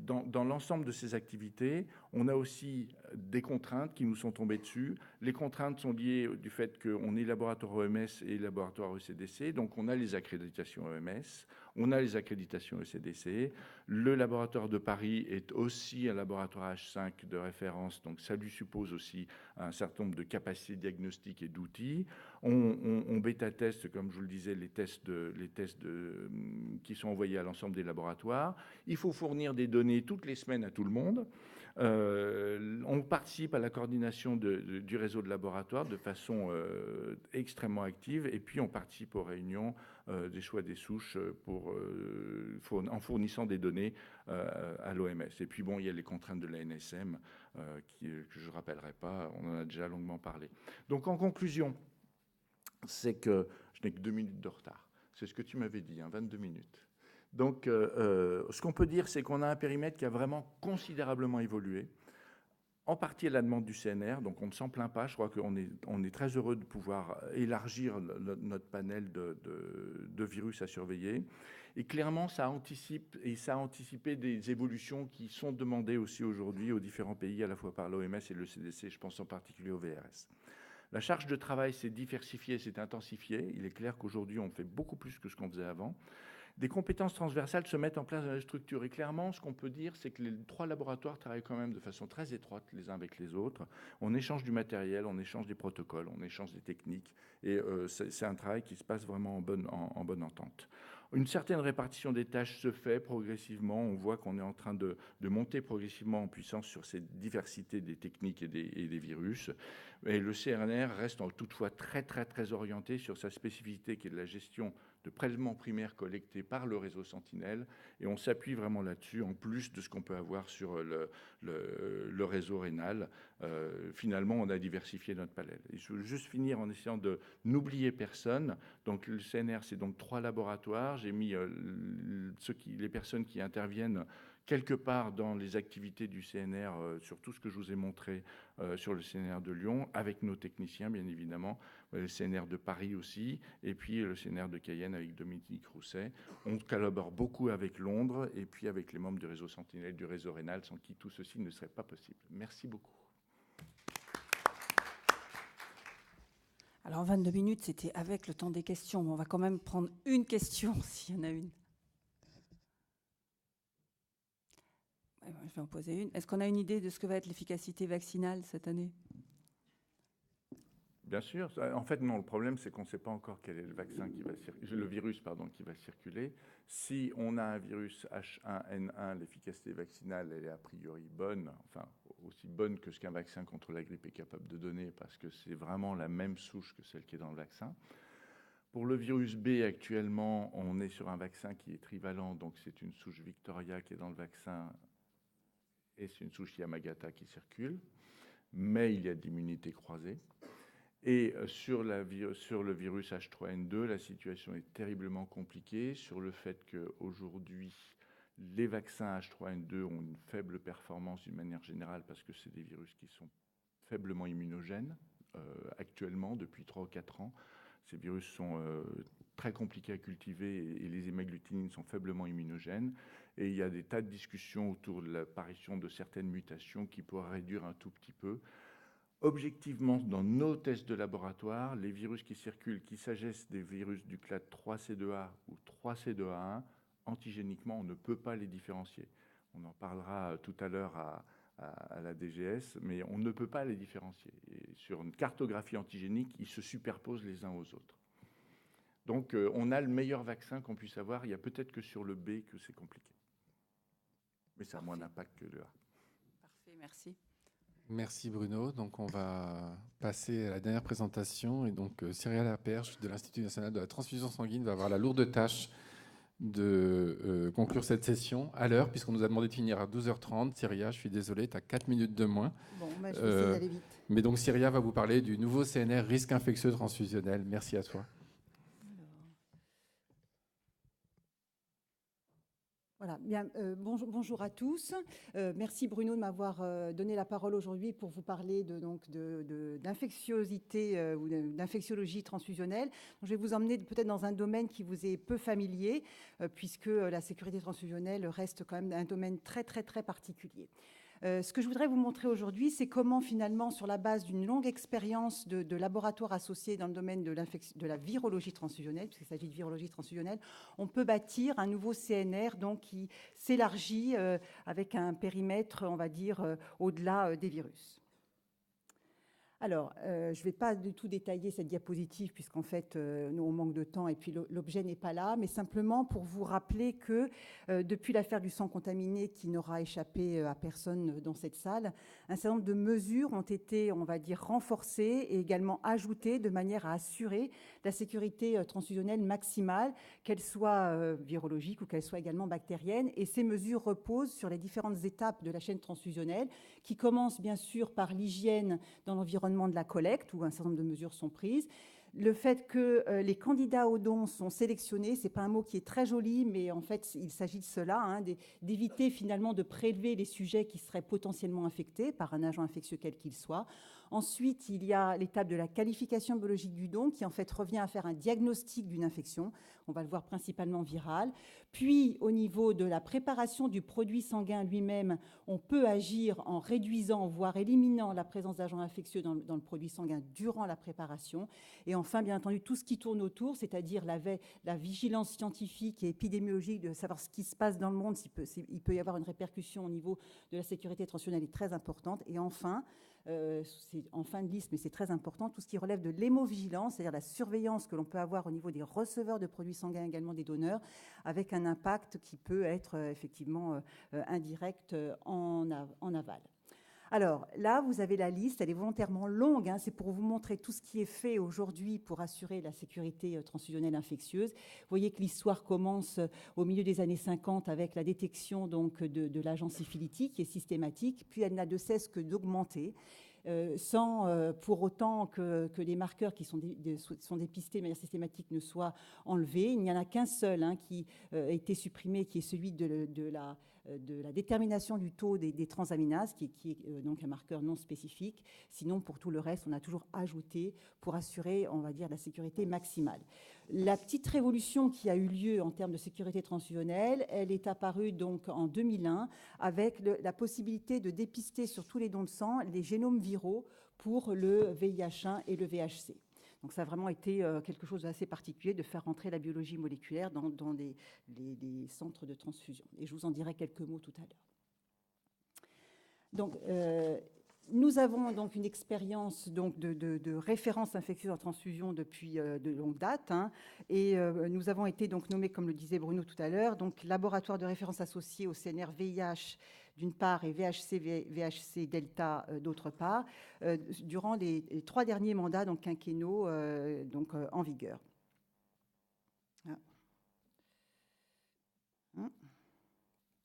dans l'ensemble de ces activités, on a aussi des contraintes qui nous sont tombées dessus. Les contraintes sont liées du fait qu'on est laboratoire OMS et laboratoire ECDC, donc on a les accréditations OMS, on a les accréditations ECDC. Le laboratoire de Paris est aussi un laboratoire H5 de référence, donc ça lui suppose aussi un certain nombre de capacités diagnostiques et d'outils. On bêta-teste, comme je vous le disais, les tests qui sont envoyés à l'ensemble des laboratoires. Il faut fournir des données toutes les semaines à tout le monde. On participe à la coordination du réseau de laboratoires de façon extrêmement active et puis on participe aux réunions des choix des souches en fournissant des données à l'OMS. Et puis bon, il y a les contraintes de la NSM que je ne rappellerai pas, on en a déjà longuement parlé. Donc en conclusion, c'est que je n'ai que 2 minutes de retard. C'est ce que tu m'avais dit, 22 minutes. Donc, ce qu'on peut dire, c'est qu'on a un périmètre qui a vraiment considérablement évolué, en partie à la demande du CNR, donc on ne s'en plaint pas. Je crois qu'on est très heureux de pouvoir élargir notre panel de virus à surveiller. Et clairement, ça anticipe et ça a anticipé des évolutions qui sont demandées aussi aujourd'hui aux différents pays, à la fois par l'OMS et le CDC, je pense en particulier au VRS. La charge de travail s'est diversifiée, s'est intensifiée. Il est clair qu'aujourd'hui, on fait beaucoup plus que ce qu'on faisait avant. Des compétences transversales se mettent en place dans la structure. Et clairement, ce qu'on peut dire, c'est que les 3 laboratoires travaillent quand même de façon très étroite les uns avec les autres. On échange du matériel, on échange des protocoles, on échange des techniques. Et c'est un travail qui se passe vraiment en bonne entente. Une certaine répartition des tâches se fait progressivement. On voit qu'on est en train de monter progressivement en puissance sur cette diversité des techniques et des virus. Et le CNR reste toutefois très, très, très orienté sur sa spécificité qui est de la gestion de prélèvements primaires collectés par le réseau Sentinelle. Et on s'appuie vraiment là-dessus, en plus de ce qu'on peut avoir sur le réseau rénal. Finalement, on a diversifié notre palette. Et je veux juste finir en essayant de n'oublier personne. Donc, le CNR, c'est donc 3 laboratoires. J'ai mis les personnes qui interviennent quelque part dans les activités du CNR, sur tout ce que je vous ai montré sur le CNR de Lyon, avec nos techniciens, bien évidemment, le CNR de Paris aussi, et puis le CNR de Cayenne avec Dominique Rousset. On collabore beaucoup avec Londres et puis avec les membres du réseau Sentinelle, du réseau Rénal, sans qui tout ceci ne serait pas possible. Merci beaucoup. Alors, 22 minutes, c'était avec le temps des questions, mais on va quand même prendre une question, s'il y en a une. Je vais en poser une. Est-ce qu'on a une idée de ce que va être l'efficacité vaccinale cette année? Bien sûr. En fait, non. Le problème, c'est qu'on ne sait pas encore quel est le vaccin qui va le virus, pardon, qui va circuler. Si on a un virus H1N1, l'efficacité vaccinale, elle est a priori bonne, enfin aussi bonne que ce qu'un vaccin contre la grippe est capable de donner, parce que c'est vraiment la même souche que celle qui est dans le vaccin. Pour le virus B, actuellement, on est sur un vaccin qui est trivalent, donc c'est une souche Victoria qui est dans le vaccin, et c'est une souche Yamagata qui circule, mais il y a de l'immunité croisée. Et sur le virus H3N2, la situation est terriblement compliquée sur le fait qu'aujourd'hui, les vaccins H3N2 ont une faible performance d'une manière générale parce que c'est des virus qui sont faiblement immunogènes actuellement depuis 3 ou 4 ans. Ces virus sont très compliqués à cultiver et les hémagglutinines sont faiblement immunogènes. Et il y a des tas de discussions autour de l'apparition de certaines mutations qui pourraient réduire un tout petit peu. Objectivement, dans nos tests de laboratoire, les virus qui circulent, qu'il s'agisse des virus du clade 3C2A ou 3C2A1, antigéniquement, on ne peut pas les différencier. On en parlera tout à l'heure à la DGS, mais on ne peut pas les différencier. Et sur une cartographie antigénique, ils se superposent les uns aux autres. Donc, on a le meilleur vaccin qu'on puisse avoir. Il y a peut-être que sur le B que c'est compliqué. Mais ça a moins d'impact que le A. Parfait, merci. Merci Bruno. Donc on va passer à la dernière présentation. Et donc Cyria Laperche de l'Institut national de la transfusion sanguine va avoir la lourde tâche de conclure cette session à l'heure, puisqu'on nous a demandé de finir à 12h30. Cyria, je suis désolé, tu as 4 minutes de moins. Bon, bah, je vais essayer d'aller vite. Mais donc Cyria va vous parler du nouveau CNR risque infectieux transfusionnel. Merci à toi. Voilà, bien, bonjour à tous. Merci Bruno de m'avoir donné la parole aujourd'hui pour vous parler d'infectiosité ou d'infectiologie transfusionnelle. Je vais vous emmener peut-être dans un domaine qui vous est peu familier, puisque la sécurité transfusionnelle reste quand même un domaine très particulier. Ce que je voudrais vous montrer aujourd'hui, c'est comment finalement, sur la base d'une longue expérience de laboratoires associés dans le domaine de la virologie transfusionnelle, puisqu'il s'agit de virologie transfusionnelle, on peut bâtir un nouveau CNR donc, qui s'élargit avec un périmètre, on va dire, au-delà des virus. Alors, je ne vais pas du tout détailler cette diapositive puisqu'en fait, nous, on manque de temps et puis l'objet n'est pas là, mais simplement pour vous rappeler que depuis l'affaire du sang contaminé qui n'aura échappé à personne dans cette salle, un certain nombre de mesures ont été, on va dire, renforcées et également ajoutées de manière à assurer la sécurité transfusionnelle maximale, qu'elle soit virologique ou qu'elle soit également bactérienne. Et ces mesures reposent sur les différentes étapes de la chaîne transfusionnelle qui commencent bien sûr par l'hygiène dans l'environnement de la collecte, où un certain nombre de mesures sont prises. Le fait que les candidats aux dons sont sélectionnés, ce n'est pas un mot qui est très joli, mais en fait, il s'agit de cela, hein, d'éviter finalement de prélever les sujets qui seraient potentiellement infectés par un agent infectieux quel qu'il soit. Ensuite, il y a l'étape de la qualification biologique du don qui en fait revient à faire un diagnostic d'une infection. On va le voir principalement virale. Puis, au niveau de la préparation du produit sanguin lui-même, on peut agir en réduisant, voire éliminant la présence d'agents infectieux dans le produit sanguin durant la préparation. Et enfin, bien entendu, tout ce qui tourne autour, c'est-à-dire la vigilance scientifique et épidémiologique de savoir ce qui se passe dans le monde, il peut y avoir une répercussion au niveau de la sécurité transfusionnelle est très importante. Et enfin, c'est en fin de liste, mais c'est très important, tout ce qui relève de l'hémovigilance, c'est-à-dire la surveillance que l'on peut avoir au niveau des receveurs de produits sanguins, également des donneurs, avec un impact qui peut être effectivement indirect en aval. Alors là, vous avez la liste, elle est volontairement longue, hein, c'est pour vous montrer tout ce qui est fait aujourd'hui pour assurer la sécurité transfusionnelle infectieuse. Vous voyez que l'histoire commence au milieu des années 50 avec la détection donc, de l'agent syphilitique qui est systématique, puis elle n'a de cesse que d'augmenter. Sans pour autant que les marqueurs qui sont dépistés de manière systématique ne soient enlevés. Il n'y en a qu'un seul hein, qui a été supprimé, qui est celui de la de la détermination du taux des transaminases, qui est donc un marqueur non spécifique. Sinon, pour tout le reste, on a toujours ajouté pour assurer, on va dire, la sécurité maximale. La petite révolution qui a eu lieu en termes de sécurité transfusionnelle, elle est apparue donc en 2001 avec la possibilité de dépister sur tous les dons de sang les génomes viraux pour le VIH1 et le VHC. Donc ça a vraiment été quelque chose d'assez particulier de faire rentrer la biologie moléculaire dans les centres de transfusion. Et je vous en dirai quelques mots tout à l'heure. Donc, nous avons donc une expérience donc de référence infectieuse en transfusion depuis de longue date, hein, et nous avons été donc nommés, comme le disait Bruno tout à l'heure, donc laboratoire de référence associé au CNR VIH d'une part et VHC Delta d'autre part, durant les 3 derniers mandats donc quinquennaux en vigueur. Ah.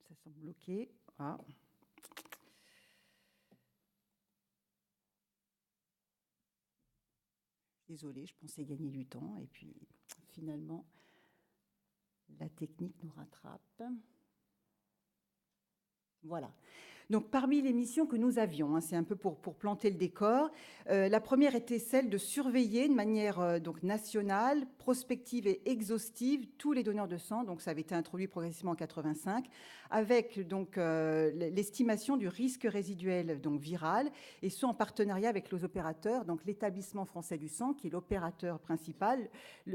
Ça semble bloqué. Ah. Désolée, je pensais gagner du temps et puis finalement la technique nous rattrape. Voilà. Donc, parmi les missions que nous avions, hein, c'est un peu pour planter le décor, la première était celle de surveiller de manière donc nationale, prospective et exhaustive tous les donneurs de sang. Donc, ça avait été introduit progressivement en 85, avec donc l'estimation du risque résiduel donc viral, et ce en partenariat avec les opérateurs, donc l'Établissement français du sang, qui est l'opérateur principal,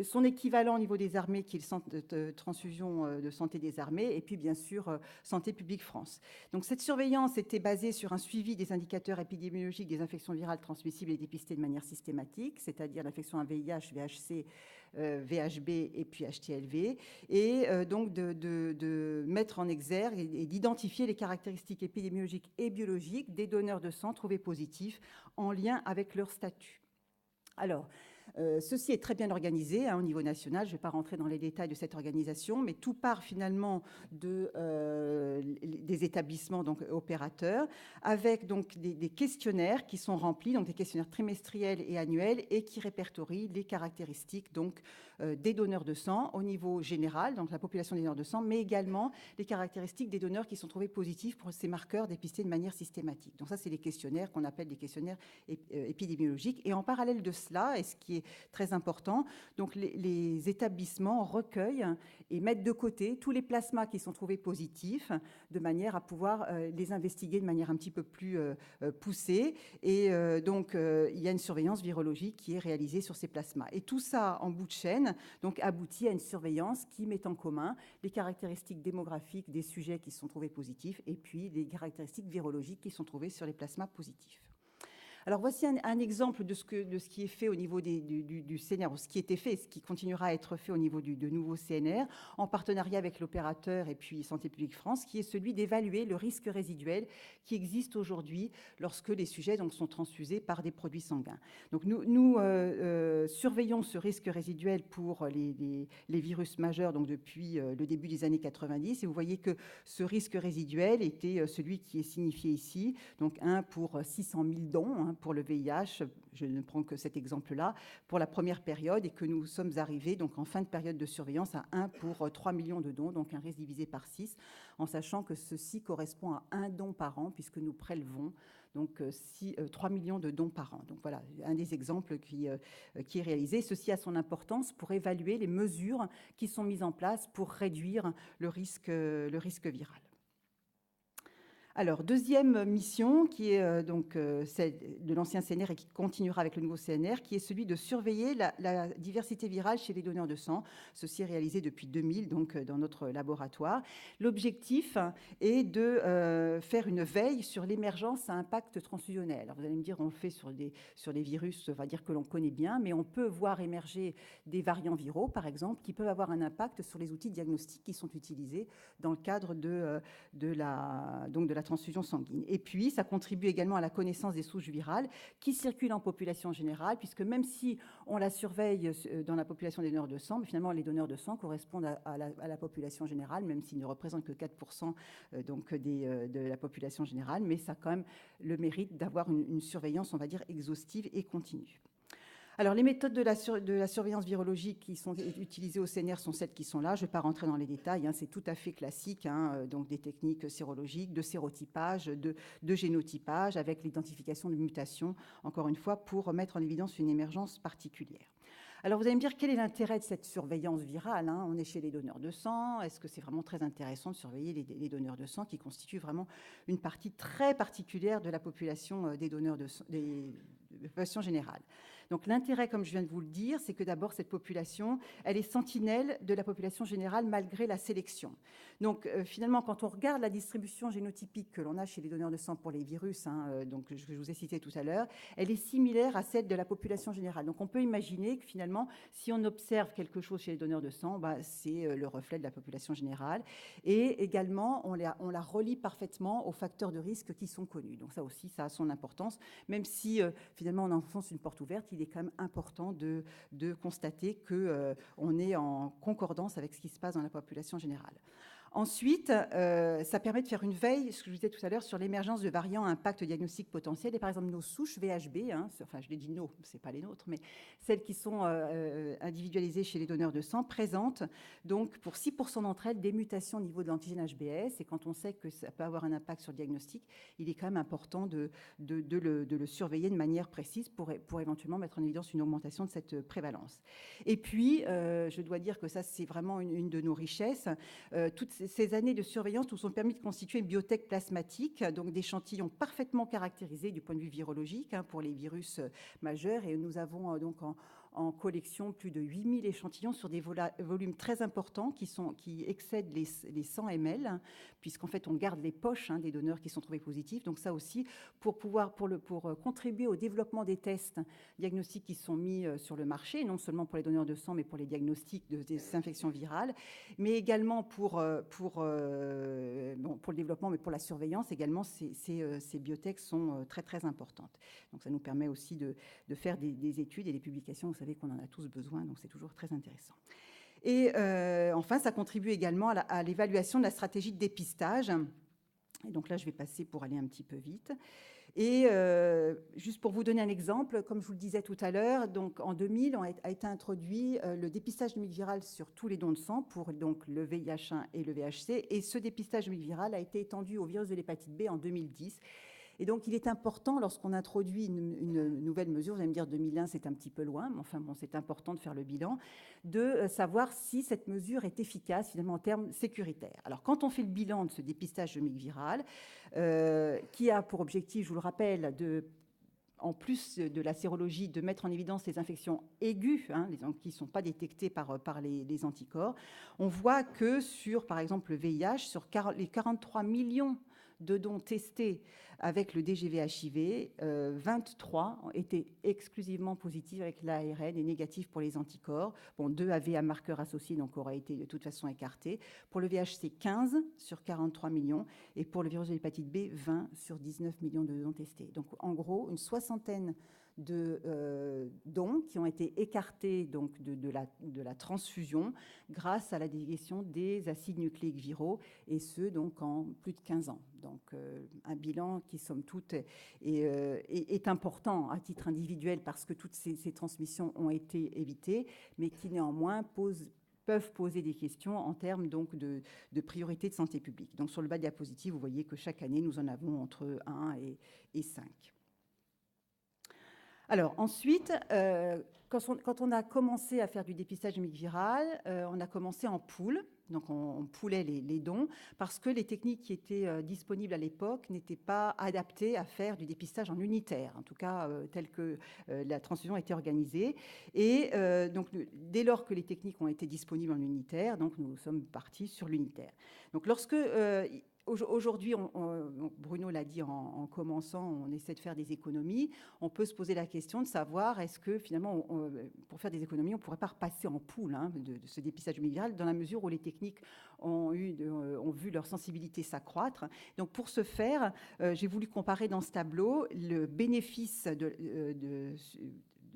son équivalent au niveau des armées, qui est le centre de transfusion de santé des armées, et puis bien sûr Santé publique France. Donc, cette surveillance était basée sur un suivi des indicateurs épidémiologiques des infections virales transmissibles et dépistées de manière systématique, c'est-à-dire l'infection à VIH, VHC, VHB et puis HTLV, et donc de mettre en exergue et d'identifier les caractéristiques épidémiologiques et biologiques des donneurs de sang trouvés positifs en lien avec leur statut. Alors, ceci est très bien organisé au niveau national. Je ne vais pas rentrer dans les détails de cette organisation, mais tout part finalement des établissements donc opérateurs, avec donc des questionnaires qui sont remplis, donc des questionnaires trimestriels et annuels, et qui répertorient les caractéristiques donc des donneurs de sang au niveau général, donc la population des donneurs de sang, mais également les caractéristiques des donneurs qui sont trouvés positifs pour ces marqueurs dépistés de manière systématique. Donc ça, c'est les questionnaires qu'on appelle des questionnaires épidémiologiques. Et en parallèle de cela, et ce qui est très important, donc les établissements recueillent et mettent de côté tous les plasmas qui sont trouvés positifs, de manière à pouvoir les investiguer de manière un petit peu plus poussée. Et donc, il y a une surveillance virologique qui est réalisée sur ces plasmas. Et tout ça, en bout de chaîne, donc aboutit à une surveillance qui met en commun les caractéristiques démographiques des sujets qui sont trouvés positifs et puis les caractéristiques virologiques qui sont trouvées sur les plasmas positifs. Alors voici un exemple de ce qui est fait au niveau du CNR, ou ce qui était fait et ce qui continuera à être fait au niveau de nouveau CNR, en partenariat avec l'opérateur et puis Santé publique France, qui est celui d'évaluer le risque résiduel qui existe aujourd'hui lorsque les sujets donc, sont transfusés par des produits sanguins. Donc nous surveillons ce risque résiduel pour les virus majeurs donc depuis le début des années 90, et vous voyez que ce risque résiduel était celui qui est signifié ici, donc 1 pour 600 000 dons, pour le VIH, je ne prends que cet exemple-là, pour la première période, et que nous sommes arrivés donc en fin de période de surveillance à 1 pour 3 millions de dons, donc un risque divisé par 6, en sachant que ceci correspond à 1 don par an, puisque nous prélevons donc 3 millions de dons par an. Donc voilà, un des exemples qui est réalisé. Ceci a son importance pour évaluer les mesures qui sont mises en place pour réduire le risque viral. Alors, deuxième mission, qui est donc celle de l'ancien CNR et qui continuera avec le nouveau CNR, qui est celui de surveiller la diversité virale chez les donneurs de sang. Ceci est réalisé depuis 2000, donc dans notre laboratoire. L'objectif est de faire une veille sur l'émergence à impact transfusionnel. Alors, vous allez me dire, on le fait sur les virus, on va dire que l'on connaît bien, mais on peut voir émerger des variants viraux, par exemple, qui peuvent avoir un impact sur les outils diagnostiques qui sont utilisés dans le cadre de la transfusion sanguine. Et puis, ça contribue également à la connaissance des souches virales qui circulent en population générale, puisque même si on la surveille dans la population des donneurs de sang, mais finalement, les donneurs de sang correspondent à la population générale, même s'ils ne représentent que 4% de la population générale, mais ça a quand même le mérite d'avoir une surveillance, on va dire, exhaustive et continue. Alors, les méthodes de la surveillance virologique qui sont utilisées au CNR sont celles qui sont là. Je ne vais pas rentrer dans les détails, hein, c'est tout à fait classique, hein, donc des techniques sérologiques, de sérotypage, de génotypage, avec l'identification de mutations, encore une fois, pour mettre en évidence une émergence particulière. Alors, vous allez me dire, quel est l'intérêt de cette surveillance virale, hein? On est chez les donneurs de sang. Est-ce que c'est vraiment très intéressant de surveiller les donneurs de sang qui constituent vraiment une partie très particulière de la population des donneurs de sang, de la population générale? Donc l'intérêt, comme je viens de vous le dire, c'est que d'abord, cette population, elle est sentinelle de la population générale malgré la sélection. Donc finalement, quand on regarde la distribution génotypique que l'on a chez les donneurs de sang pour les virus, hein, donc, que je vous ai cité tout à l'heure, elle est similaire à celle de la population générale. Donc on peut imaginer que finalement, si on observe quelque chose chez les donneurs de sang, bah, c'est le reflet de la population générale. Et également, on la relie parfaitement aux facteurs de risque qui sont connus. Donc ça aussi, ça a son importance, même si finalement on enfonce une porte ouverte, il est quand même important de constater qu'on est en concordance avec ce qui se passe dans la population générale. Ensuite, ça permet de faire une veille, ce que je disais tout à l'heure, sur l'émergence de variants à impact diagnostic potentiel. Et par exemple, nos souches VHB, hein, enfin je l'ai dit nos, ce n'est pas les nôtres, mais celles qui sont individualisées chez les donneurs de sang, présentent donc pour 6% d'entre elles des mutations au niveau de l'antigène HBS. Et quand on sait que ça peut avoir un impact sur le diagnostic, il est quand même important de le surveiller de manière précise pour éventuellement mettre en évidence une augmentation de cette prévalence. Et puis, je dois dire que ça, c'est vraiment une de nos richesses. Toutes ces années de surveillance nous ont permis de constituer une bibliothèque plasmatique, donc d'échantillons parfaitement caractérisés du point de vue virologique, hein, pour les virus majeurs. Et nous avons donc en collection plus de 8000 échantillons sur des volumes très importants qui excèdent les 100 ml, hein, puisqu'en fait on garde les poches, hein, des donneurs qui sont trouvés positifs. Donc ça aussi, pour contribuer au développement des tests diagnostiques qui sont mis sur le marché, non seulement pour les donneurs de sang, mais pour les diagnostics des infections virales, mais également pour le développement, mais pour la surveillance également, ces biotechs sont très très importantes. Donc ça nous permet aussi de faire des études et des publications. Vous savez qu'on en a tous besoin, donc c'est toujours très intéressant. Et enfin, ça contribue également à l'évaluation de la stratégie de dépistage. Et donc là, je vais passer pour aller un petit peu vite. Et juste pour vous donner un exemple, comme je vous le disais tout à l'heure, donc en 2000, a été introduit le dépistage de viral sur tous les dons de sang pour donc le VIH1 et le VHC. Et ce dépistage viral a été étendu au virus de l'hépatite B en 2010. Et donc, il est important, lorsqu'on introduit une nouvelle mesure, vous allez me dire 2001, c'est un petit peu loin, mais enfin, bon, c'est important de faire le bilan, de savoir si cette mesure est efficace, finalement, en termes sécuritaires. Alors, quand on fait le bilan de ce dépistage de viral, qui a pour objectif, je vous le rappelle, en plus de la sérologie, de mettre en évidence les infections aiguës, hein, qui ne sont pas détectées par les anticorps, on voit que sur, par exemple, le VIH, sur les 43 millions de dons testés avec le DGV-HIV, 23 étaient exclusivement positifs avec l'ARN et négatifs pour les anticorps. Bon, 2 avaient un marqueur associé, donc auraient été de toute façon écartés. Pour le VHC, 15 sur 43 millions. Et pour le virus de l'hépatite B, 20 sur 19 millions de dons testés. Donc, en gros, une soixantaine de dons qui ont été écartés donc, de la transfusion grâce à la délégation des acides nucléiques viraux, et ce, donc en plus de 15 ans. Donc un bilan qui, somme toute, est important à titre individuel parce que toutes ces transmissions ont été évitées, mais qui néanmoins peuvent poser des questions en termes donc de priorité de santé publique. Donc sur le bas de diapositive, vous voyez que chaque année, nous en avons entre 1 et 5. Alors ensuite, quand on a commencé à faire du dépistage viral, on a commencé en poule. Donc on poulait les dons parce que les techniques qui étaient disponibles à l'époque n'étaient pas adaptées à faire du dépistage en unitaire, en tout cas tel que la transfusion a été organisée. Et donc dès lors que les techniques ont été disponibles en unitaire, donc nous sommes partis sur l'unitaire. Donc lorsque aujourd'hui, Bruno l'a dit en commençant, on essaie de faire des économies. On peut se poser la question de savoir est-ce que finalement, pour faire des économies, on ne pourrait pas repasser en poule de ce dépistage viral dans la mesure où les techniques ont vu leur sensibilité s'accroître. Donc pour ce faire, j'ai voulu comparer dans ce tableau le bénéfice de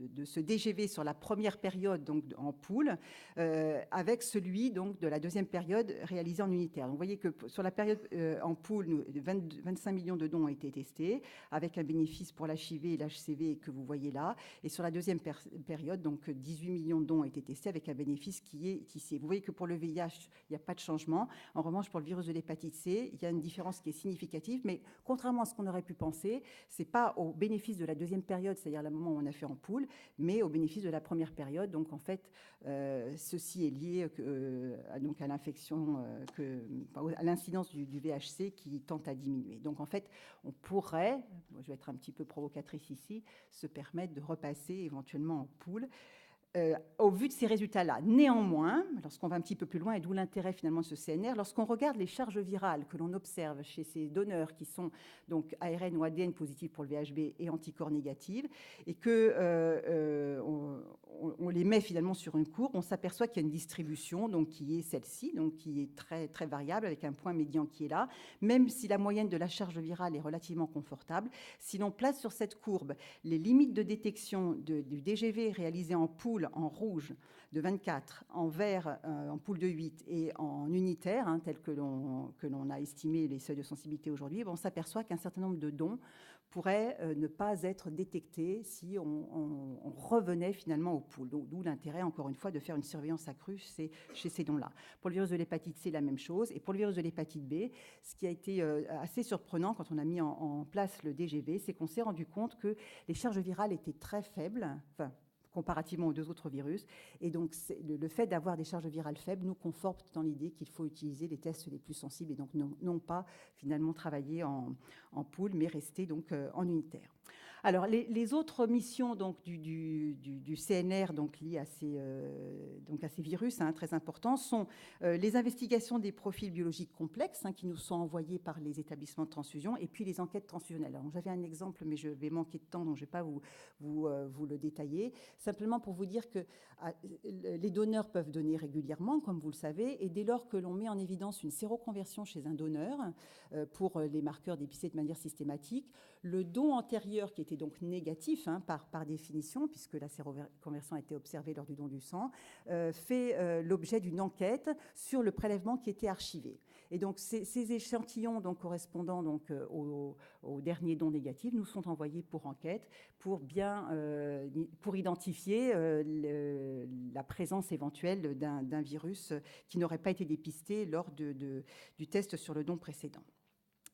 de ce DGV sur la première période donc en pool, avec celui donc de la deuxième période réalisé en unitaire. Donc, vous voyez que sur la période en pool, 25 millions de dons ont été testés, avec un bénéfice pour l'HIV et l'HCV que vous voyez là. Et sur la deuxième période, donc 18 millions de dons ont été testés, avec un bénéfice qui est ici. Vous voyez que pour le VIH, il n'y a pas de changement. En revanche, pour le virus de l'hépatite C, il y a une différence qui est significative, mais contrairement à ce qu'on aurait pu penser, c'est pas au bénéfice de la deuxième période, c'est-à-dire le moment où on a fait en pool, mais au bénéfice de la première période. Donc en fait, ceci est lié donc à l'infection, à l'incidence du VHC qui tente à diminuer. Donc en fait, on pourrait, je vais être un petit peu provocatrice ici, se permettre de repasser éventuellement en pool. Au vu de ces résultats-là. Néanmoins, lorsqu'on va un petit peu plus loin, et d'où l'intérêt finalement de ce CNR, lorsqu'on regarde les charges virales que l'on observe chez ces donneurs qui sont donc ARN ou ADN positifs pour le VHB et anticorps négatifs, et que on les met finalement sur une courbe, on s'aperçoit qu'il y a une distribution donc qui est celle-ci, donc qui est très très variable avec un point médian qui est là, même si la moyenne de la charge virale est relativement confortable. Si l'on place sur cette courbe les limites de détection du DGV réalisé en pool en rouge de 24, en vert en pool de 8 et en unitaire, tel que l'on a estimé les seuils de sensibilité aujourd'hui, on s'aperçoit qu'un certain nombre de dons pourraient ne pas être détectés si on revenait finalement au pool. D'où l'intérêt, encore une fois, de faire une surveillance accrue chez ces dons-là. Pour le virus de l'hépatite C, la même chose. Et pour le virus de l'hépatite B, ce qui a été assez surprenant quand on a mis en place le DGV, c'est qu'on s'est rendu compte que les charges virales étaient très faibles, comparativement aux deux autres virus. Et donc, le fait d'avoir des charges virales faibles nous conforte dans l'idée qu'il faut utiliser les tests les plus sensibles et donc non pas finalement travailler en pool, mais rester donc en unitaire. Alors, les autres missions donc, du CNR donc, liées à ces virus très importants sont les investigations des profils biologiques complexes qui nous sont envoyés par les établissements de transfusion et puis les enquêtes transfusionnelles. J'avais un exemple, mais je vais manquer de temps, donc je ne vais pas vous le détailler. Simplement pour vous dire que les donneurs peuvent donner régulièrement, comme vous le savez, et dès lors que l'on met en évidence une séroconversion chez un donneur pour les marqueurs d'épicée de manière systématique, le don antérieur qui était donc négatif par définition, puisque la séroconversion a été observée lors du don du sang, fait l'objet d'une enquête sur le prélèvement qui était archivé. Et donc ces échantillons donc, correspondant donc, au dernier don négatif nous sont envoyés pour enquête pour identifier la présence éventuelle d'un virus qui n'aurait pas été dépisté lors du test sur le don précédent.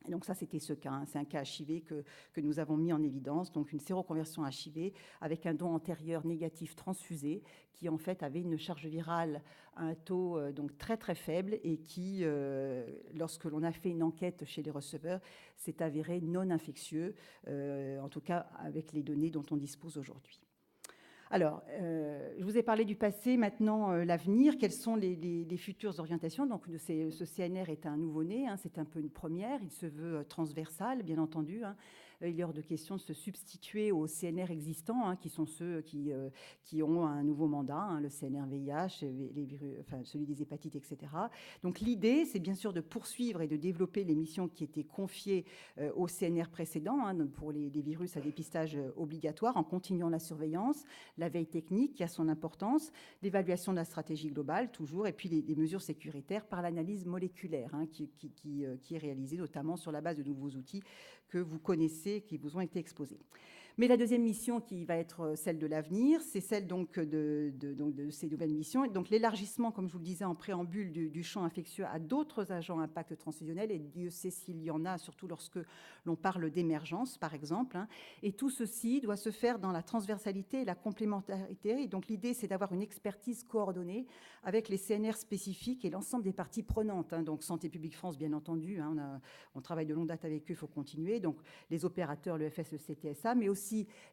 Et donc ça, c'était ce cas. C'est un cas HIV que nous avons mis en évidence, donc une séroconversion HIV avec un don antérieur négatif transfusé qui, en fait, avait une charge virale à un taux donc très, très faible et qui, lorsque l'on a fait une enquête chez les receveurs, s'est avéré non infectieux, en tout cas avec les données dont on dispose aujourd'hui. Alors, je vous ai parlé du passé, maintenant l'avenir. Quelles sont les futures orientations? Donc, ce CNR est un nouveau-né, c'est un peu une première. Il se veut transversal, bien entendu. Il est hors de question de se substituer aux CNR existants, qui sont ceux qui ont un nouveau mandat, le CNR VIH, celui des hépatites, etc. Donc, l'idée, c'est bien sûr de poursuivre et de développer les missions qui étaient confiées au CNR précédent pour les virus à dépistage obligatoire, en continuant la surveillance, la veille technique qui a son importance, l'évaluation de la stratégie globale toujours, et puis les mesures sécuritaires par l'analyse moléculaire qui est réalisée notamment sur la base de nouveaux outils que vous connaissez, qui vous ont été exposés. Mais la deuxième mission qui va être celle de l'avenir, c'est celle donc de ces nouvelles missions. Et donc l'élargissement, comme je vous le disais en préambule, du champ infectieux à d'autres agents à impact transfusionnel, et Dieu sait s'il y en a, surtout lorsque l'on parle d'émergence, par exemple. Et tout ceci doit se faire dans la transversalité et la complémentarité. Et donc l'idée, c'est d'avoir une expertise coordonnée avec les CNR spécifiques et l'ensemble des parties prenantes. Donc Santé publique France, bien entendu, on travaille de longue date avec eux, il faut continuer. Donc les opérateurs, le FS, le CTSA, mais aussi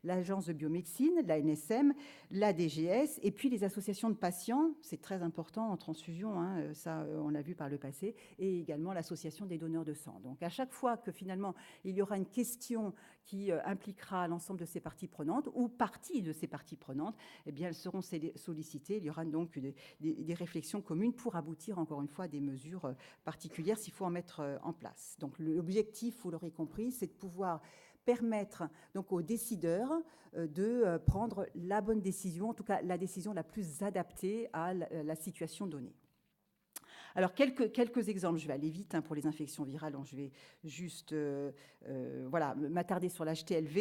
l'Agence de biomédecine, la NSM, la DGS, et puis les associations de patients, c'est très important en transfusion, ça on l'a vu par le passé, et également l'association des donneurs de sang. Donc à chaque fois que finalement il y aura une question qui impliquera l'ensemble de ces parties prenantes, ou partie de ces parties prenantes, eh bien elles seront sollicitées. Il y aura donc des réflexions communes pour aboutir encore une fois à des mesures particulières s'il faut en mettre en place. Donc l'objectif, vous l'aurez compris, c'est de pouvoir permettre donc aux décideurs de prendre la bonne décision, en tout cas la décision la plus adaptée à la situation donnée. Alors, quelques exemples, je vais aller vite pour les infections virales, donc je vais juste voilà, m'attarder sur l'HTLV.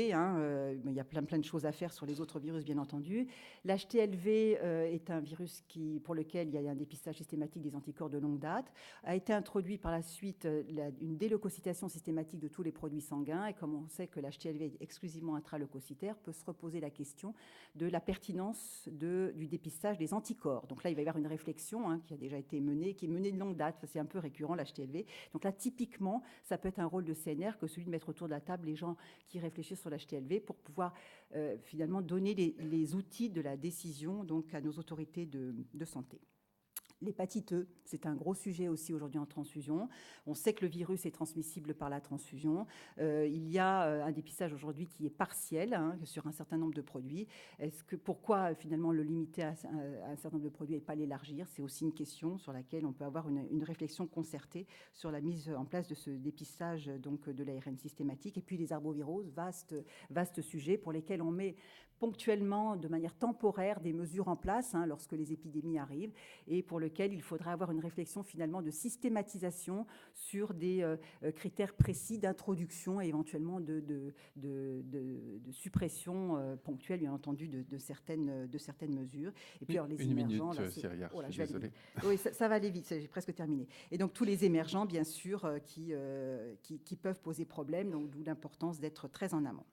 Il y a plein de choses à faire sur les autres virus, bien entendu. L'HTLV est un virus pour lequel il y a un dépistage systématique des anticorps de longue date, a été introduit par la suite une déleucocytation systématique de tous les produits sanguins, et comme on sait que l'HTLV est exclusivement intraleucocytaire, peut se reposer la question de la pertinence du dépistage des anticorps. Donc là, il va y avoir une réflexion qui a déjà été menée, qui est menée de longue date, c'est un peu récurrent l'HTLV. Donc là, typiquement, ça peut être un rôle de CNR que celui de mettre autour de la table les gens qui réfléchissent sur l'HTLV pour pouvoir finalement donner les outils de la décision donc, à nos autorités de santé. L'hépatite E, c'est un gros sujet aussi aujourd'hui en transfusion. On sait que le virus est transmissible par la transfusion. Il y a un dépistage aujourd'hui qui est partiel sur un certain nombre de produits. Pourquoi finalement le limiter à un certain nombre de produits et pas l'élargir? C'est aussi une question sur laquelle on peut avoir une réflexion concertée sur la mise en place de ce dépistage donc, de l'ARN systématique. Et puis les arboviroses, vaste sujet pour lesquels on met ponctuellement, de manière temporaire, des mesures en place lorsque les épidémies arrivent et pour lequel il faudra avoir une réflexion finalement de systématisation sur des critères précis d'introduction et éventuellement de suppression ponctuelle, bien entendu, de certaines mesures. Et puis, alors, les émergents... Minute, Cyria, oh là, je suis désolé. Oui, ça va aller vite, j'ai presque terminé. Et donc, tous les émergents, bien sûr, qui peuvent poser problème, donc d'où l'importance d'être très en amont.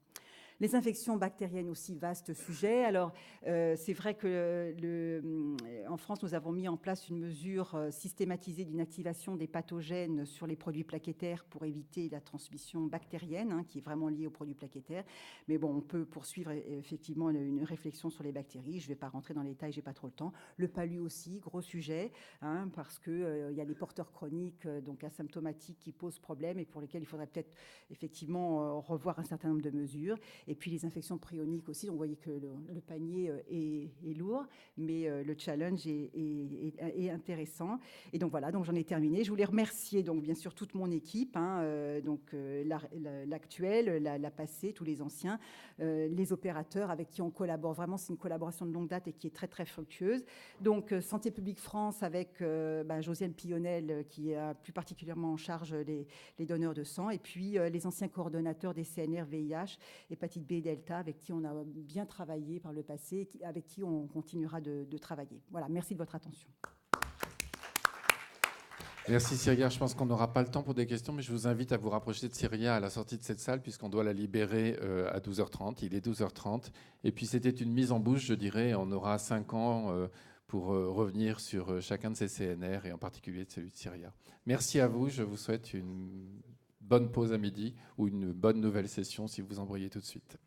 Les infections bactériennes aussi, vaste sujet. Alors, c'est vrai qu'en France, nous avons mis en place une mesure systématisée d'inactivation des pathogènes sur les produits plaquettaires pour éviter la transmission bactérienne, qui est vraiment liée aux produits plaquettaires. Mais bon, on peut poursuivre effectivement une réflexion sur les bactéries. Je ne vais pas rentrer dans les détails, je n'ai pas trop le temps. Le palu aussi, gros sujet, parce qu'il y a les porteurs chroniques, donc asymptomatiques, qui posent problème et pour lesquels il faudrait peut-être effectivement revoir un certain nombre de mesures. Et puis les infections prioniques aussi, donc vous voyez que le panier est lourd, mais le challenge est intéressant. Et donc voilà, donc j'en ai terminé. Je voulais remercier donc bien sûr toute mon équipe, donc l'actuelle, la passée, tous les anciens, les opérateurs avec qui on collabore. Vraiment, c'est une collaboration de longue date et qui est très très fructueuse. Donc Santé publique France avec Josiane Pillonnel qui a plus particulièrement en charge les donneurs de sang, et puis les anciens coordonnateurs des CNR VIH, hépatite B et Delta, avec qui on a bien travaillé par le passé, avec qui on continuera de travailler. Voilà, merci de votre attention. Merci Cyria, je pense qu'on n'aura pas le temps pour des questions, mais je vous invite à vous rapprocher de Cyria à la sortie de cette salle, puisqu'on doit la libérer à 12h30, il est 12h30. Et puis c'était une mise en bouche, je dirais, on aura 5 ans pour revenir sur chacun de ces CNR, et en particulier de celui de Cyria. Merci à vous, je vous souhaite une bonne pause à midi, ou une bonne nouvelle session si vous embrayez tout de suite.